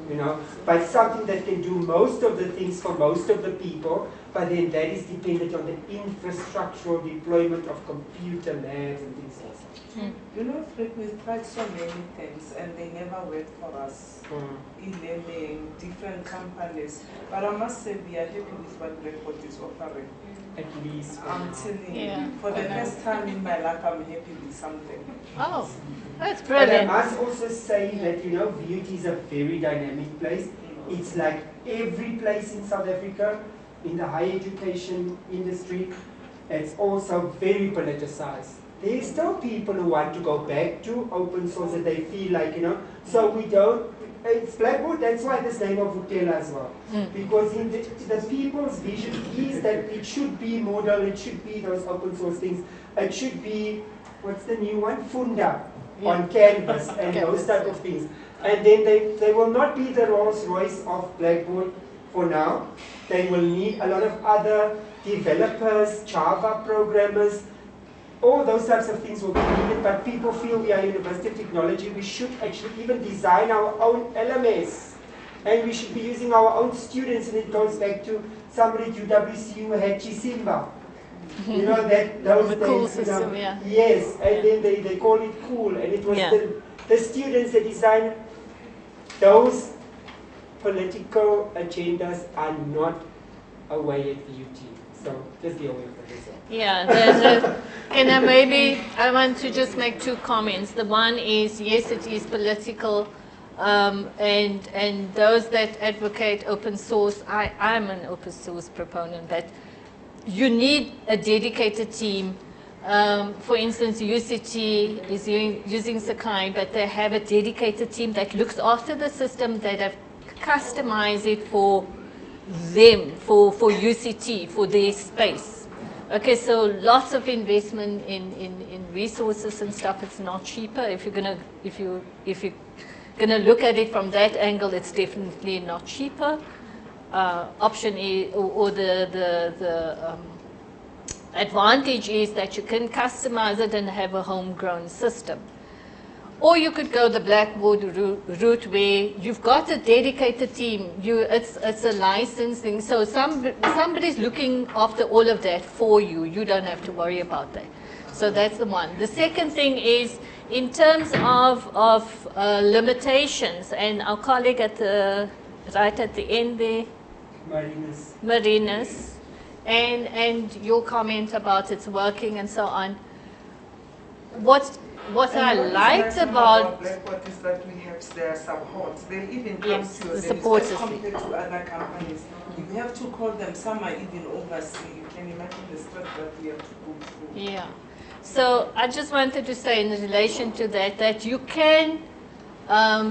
You know, but something that can do most of the things for most of the people, but then that is dependent on the infrastructural deployment of computer labs and things like that. You know, Fred, we've tried so many things and they never work for us. E-learning, different companies. But I must say we are happy with what Blackboard is offering. At least. I'm telling you, for the first time in my life, I'm happy with something. Oh, that's brilliant. But I must also say that, you know, VUT is a very dynamic place. It's like every place in South Africa, in the higher education industry, it's also very politicized. There's still people who want to go back to open source that they feel like, you know, so we don't, it's Blackboard, that's why this name of Utela as well. Because in the people's vision is that it should be model, it should be those open source things, it should be, what's the new one? Funda on Canvas and those type of things. And then they will not be the Rolls Royce of Blackboard for now. They will need a lot of other developers, Java programmers, all those types of things will be needed, but people feel we are a University of Technology, we should actually even design our own LMS. And we should be using our own students, and it goes back to somebody at UWC who had Chisimba. You know, that those days, cool system, yeah. Yes, and then they call it cool, and it was the students that designed those political agendas are not away at VUT. So just be aware of that. Yeah, and maybe I want to just make two comments. The one is, yes, it is political, and those that advocate open source, I'm an open source proponent, that you need a dedicated team. For instance, UCT is using Sakai, but they have a dedicated team that looks after the system, that have customized it for them for UCT, for their space. Okay, so lots of investment in resources and stuff. It's not cheaper. If you're gonna look at it from that angle, it's definitely not cheaper. Option A, or the advantage is that you can customize it and have a homegrown system. Or you could go the Blackboard route where you've got a dedicated team. It's a licensing, so somebody's looking after all of that for you. You don't have to worry about that. So that's the one. The second thing is in terms of limitations, and our colleague right at the end there, Marinus, and your comment about its working and so on. What I liked about Blackboard is that we have their support. They even come yes, to the us support and system. compared to other companies. You have to call them. Some are even overseas. You can imagine the stress that we have to go through. Yeah. So I just wanted to say in relation to that you can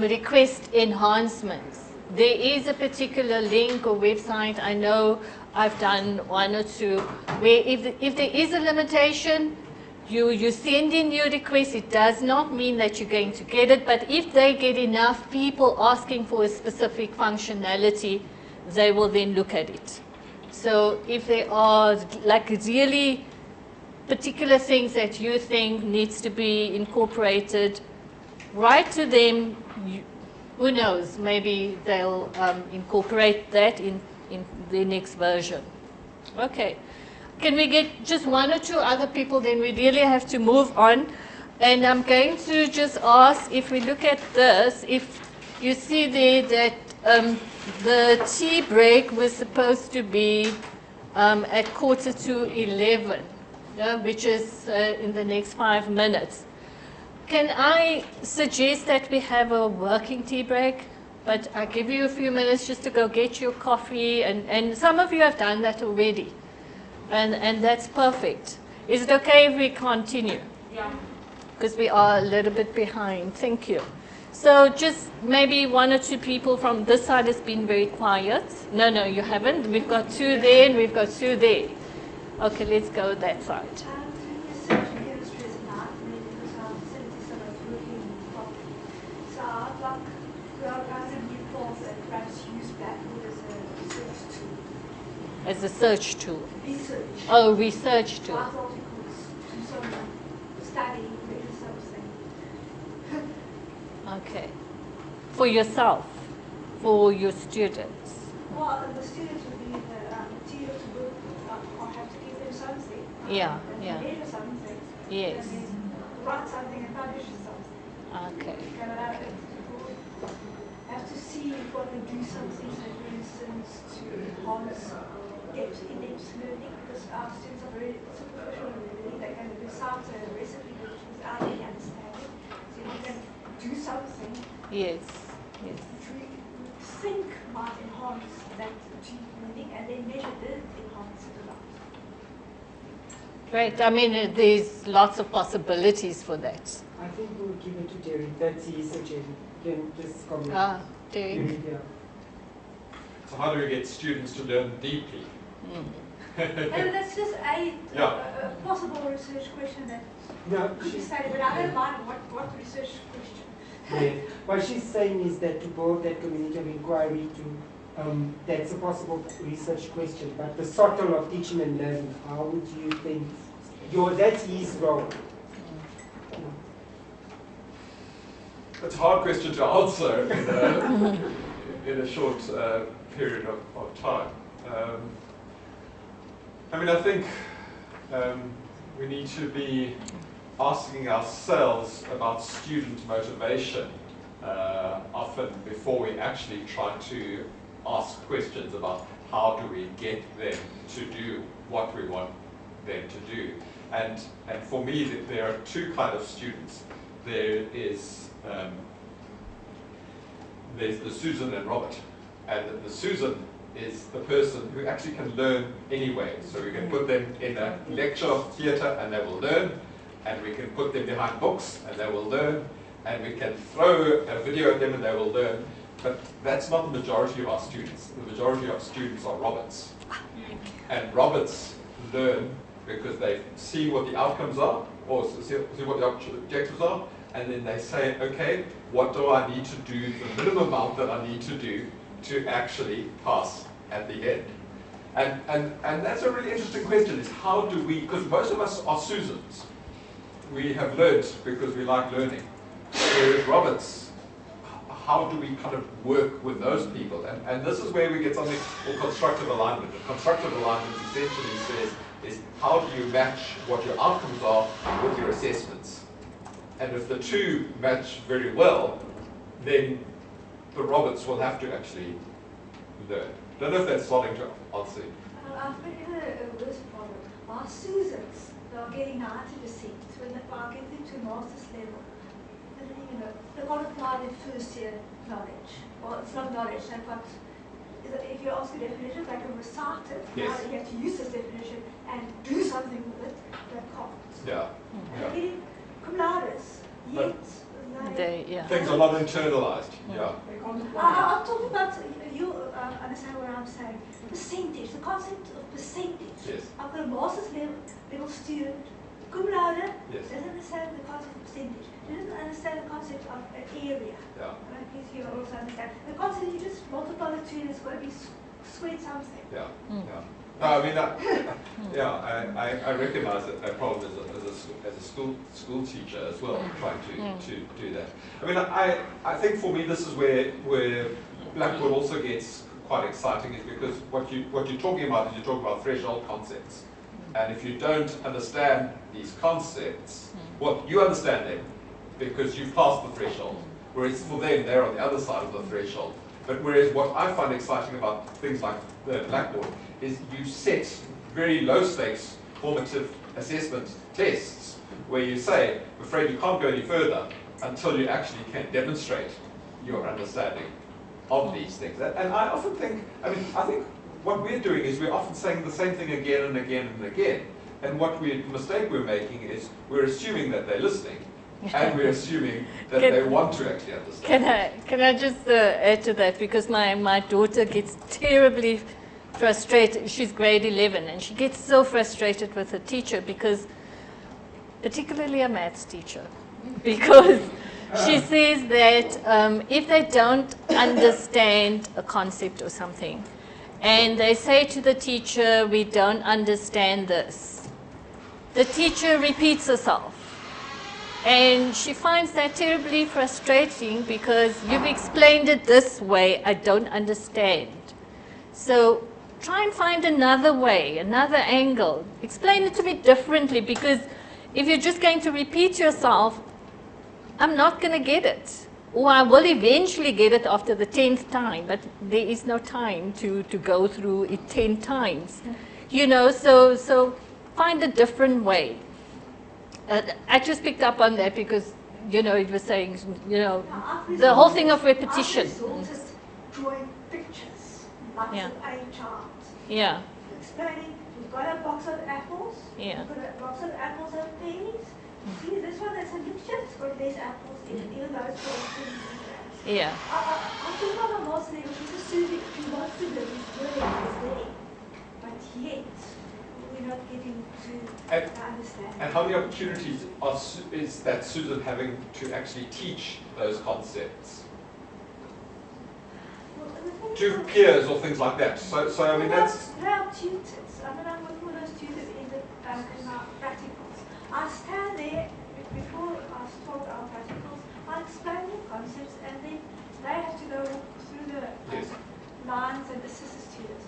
request enhancements. There is a particular link or website, I know I've done one or two, where if there is a limitation, you send in your request. It does not mean that you're going to get it, but if they get enough people asking for a specific functionality, they will then look at it. So if there are like really particular things that you think needs to be incorporated, write to them. Who knows, maybe they'll incorporate that in the next version. Okay. Can we get just one or two other people, then we really have to move on. And I'm going to just ask, if we look at this, if you see there that the tea break was supposed to be at 11:15, which is in the next 5 minutes. Can I suggest that we have a working tea break? But I give you a few minutes just to go get your coffee, and some of you have done that already. And that's perfect. Is it okay if we continue? Yeah. Because we are a little bit behind. Thank you. So just maybe one or two people from this side has been very quiet. No, you haven't. We've got two there and we've got two there. Okay, let's go that side. As a search tool. Research. Oh, research tool. Articles, do some study, maybe something. Okay. For yourself, for your students. Well, the students would be the material to work with, or have to give them something. Yeah, and yeah. measure something. Yes. And then write something and publish something. Okay. Have to see if one can do something, so for instance, to enhance in-depth learning, because our students are very superficial in learning. They can recite a recipe without any understanding. So you can do something Yes. Yes. which we think might enhance that deep learning, and then measure did enhance it a lot. Great. I mean, there's lots of possibilities for that. I think we'll give it to Derek. That's his suggestion. Can just comment. Derek. Yeah. So how do we get students to learn deeply? And that's just a possible research question that could be studied, but I don't mind what research question. Yeah. What she's saying is that to build that community of inquiry that's a possible research question, but the subtle of teaching and learning, how would you think, that's his role? It's a hard question to answer in a short period of time. I mean, I think we need to be asking ourselves about student motivation often before we actually try to ask questions about how do we get them to do what we want them to do. And for me, there are two kinds of students. There's the Susan and Robert. And the Susan is the person who actually can learn anyway. So we can put them in a lecture theatre and they will learn. And we can put them behind books and they will learn. And we can throw a video at them and they will learn. But that's not the majority of our students. The majority of our students are Roberts. And Roberts learn because they see what the outcomes are, or see what the objectives are, and then they say, okay, what do I need to do, the minimum amount that I need to do to actually pass at the end? And that's a really interesting question, is how do we, because most of us are Susans. We have learned because we like learning. Whereas Roberts, how do we kind of work with those people? And this is where we get something called constructive alignment. And constructive alignment essentially says, is how do you match what your outcomes are with your assessments? And if the two match very well, then the Roberts will have to actually learn. Don't know if that's starting to answer. I've been in a worse problem. Our Susans, they're getting 90% when they are getting to master's level. They don't even know. They've got to apply their first year knowledge. Well, it's not knowledge, they've got, if you ask a definition, they can recite it. Yes. Now you have to use this definition and do something with it. They can't. Yeah. And they're getting cum laudes, yet Things are not internalized. Yeah. I'm talking about, you understand what I'm saying, percentage, the concept of percentage. Yes. I've got a master's level student, cum laude, Yes. doesn't understand the concept of percentage, doesn't understand the concept of an area. Yeah. And I guess you also understand. The concept, you just multiply the two and it's got to be squared something. Yeah. Yeah. No, I mean, I recognize a problem as a school teacher as well, trying to do that. I mean, I think for me this is where Blackboard also gets quite exciting, is because what you're talking about is you're talking about threshold concepts, and if you don't understand these concepts, well, you understand them because you've passed the threshold, whereas for them they're on the other side of the threshold. But whereas what I find exciting about things like the Blackboard is you set very low stakes formative assessment tests where you say, I'm afraid you can't go any further until you actually can demonstrate your understanding of these things. And I often think, I think what we're doing is we're often saying the same thing again and again and again. And the mistake we're making is we're assuming that they're listening. And we're assuming that they want to actually understand. Can I just add to that, because my daughter gets terribly frustrated. She's grade 11 and she gets so frustrated with her teacher, because particularly a maths teacher, because she says that if they don't understand a concept or something and they say to the teacher, we don't understand this, the teacher repeats herself. And she finds that terribly frustrating because you've explained it this way, I don't understand. So try and find another way, another angle. Explain it to me differently, because if you're just going to repeat yourself, I'm not going to get it. Or I will eventually get it after the 10th time, but there is no time to go through it 10 times. You know, so find a different way. I just picked up on that because, you know, it was saying, you know, the whole thing of repetition. Drawing pictures, like an A chart. Yeah. Explaining, you've got a box of apples, yeah. You've got a box of apples and pennies. See, this one is a mixture, it's got less apples in it, even though it's got 20 grams. Yeah. I think on a master level, she's a student, she wants to live, she's learning, she's there. But yet, we're not getting to understand. And how many opportunities is that Susan having to actually teach those concepts to peers or things like that? So I mean, that's... There are tutors. I mean, I'm working with those tutors in our practicals. I stand there, before I start our practicals, I explain the concepts, and then they have to go through the lines and assist the students.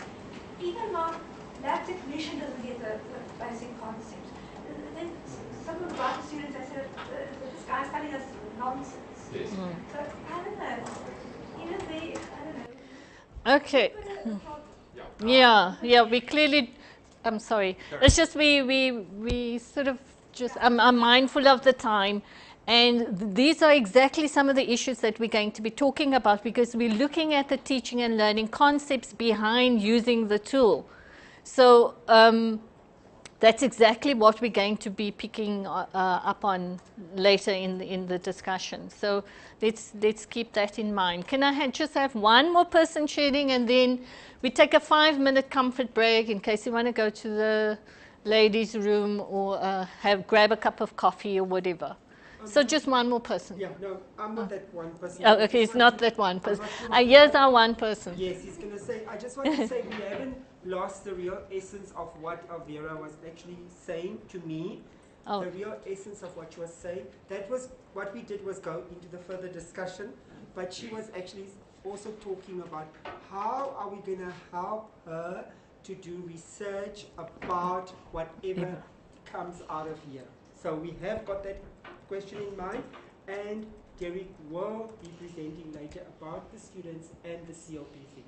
Even my lab technician doesn't get the basic concepts. Then some of the writing students, I said, this guy's telling us nonsense. Yes. So, I don't know. Even they, I don't know. Okay. Yeah, we clearly, I'm sorry. It's just we sort of just, I'm mindful of the time, and these are exactly some of the issues that we're going to be talking about, because we're looking at the teaching and learning concepts behind using the tool. So that's exactly what we're going to be picking up on later in the discussion. So let's keep that in mind. Can I just have one more person sharing, and then we take a 5-minute comfort break in case you want to go to the ladies' room or grab a cup of coffee or whatever. So just one more person. Yeah, no, I'm not that one person. Oh, okay, it's not that one person. Here's our one person. Yes, he's going to say, I just want to say we haven't lost the real essence of what Vera was actually saying to me. Oh. The real essence of what she was saying. That was, what we did was go into the further discussion, but she was actually also talking about how are we going to help her to do research about whatever comes out of here. So we have got that question in mind, and Derek will be presenting later about the students and the CLP thing.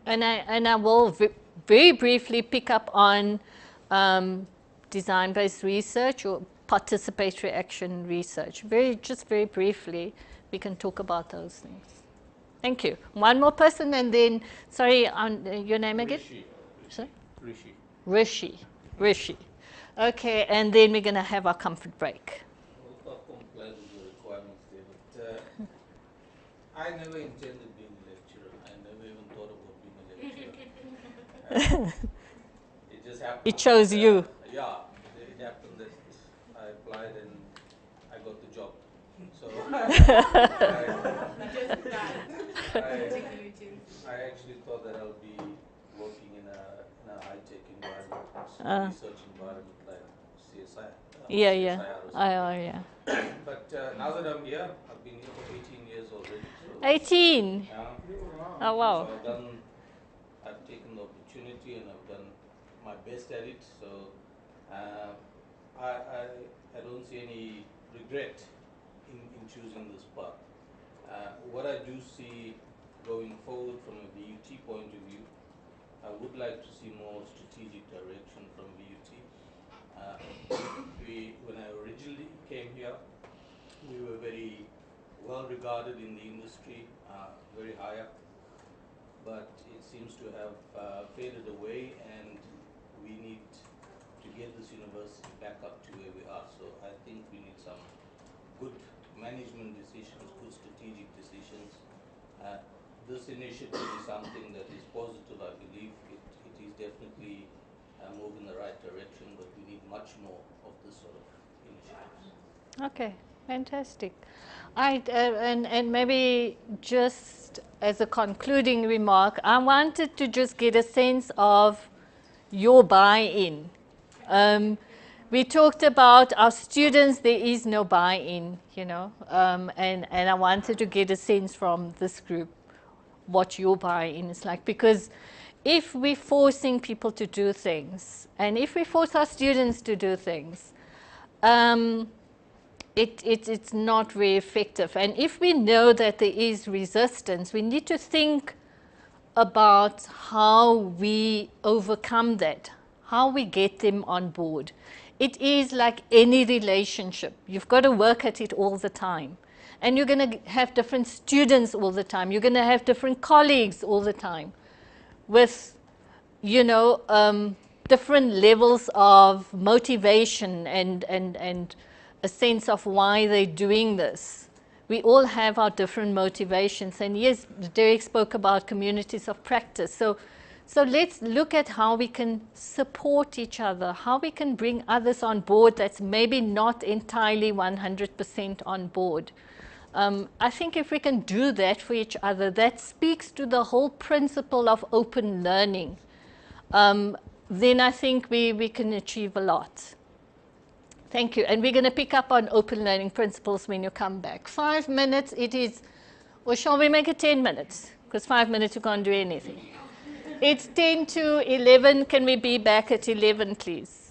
And I will very briefly pick up on design-based research or participatory action research. Just very briefly, we can talk about those things. Thank you. One more person, and then, sorry, your name again? Sorry? Rishi. Okay, and then we're going to have our comfort break. I'll comply with the requirements there, but I never intended being a lecturer. I never even thought about being a lecturer. It just happened. It chose you. Yeah, it happened that I applied and I got the job. So I actually thought that I'll be working in a high-tech environment, research environment like CSI. Yeah. But now that I'm here, I've been here for 18 years already. So 18? Oh, wow. So I've taken the opportunity and I've done my best at it. So I don't see any regret in choosing this path. What I do see going forward from a VUT point of view, I would like to see more strategic direction from VUT. When I originally came here, we were very well regarded in the industry, very high up, but it seems to have faded away, and we need to get this university back up to where we are. So I think we need some good management decisions, good strategic decisions. This initiative is something that is positive. I believe it is definitely a move in the right direction, but we need much more of this sort of initiatives. Okay, fantastic. And maybe just as a concluding remark, I wanted to just get a sense of your buy-in. We talked about our students, there is no buy-in, and I wanted to get a sense from this group what your buy-in is like, because if we're forcing people to do things, and if we force our students to do things, it's not very effective. And if we know that there is resistance, we need to think about how we overcome that, how we get them on board. It is like any relationship. You've got to work at it all the time. And you're going to have different students all the time. You're going to have different colleagues all the time with, different levels of motivation and a sense of why they're doing this. We all have our different motivations. And yes, Derek spoke about communities of practice. So let's look at how we can support each other, how we can bring others on board that's maybe not entirely 100% on board. I think if we can do that for each other, that speaks to the whole principle of open learning. Then I think we can achieve a lot. Thank you. And we're going to pick up on open learning principles when you come back. 5 minutes it is, or shall we make it 10 minutes? Because 5 minutes you can't do anything. It's 10 to 11. Can we be back at 11, please?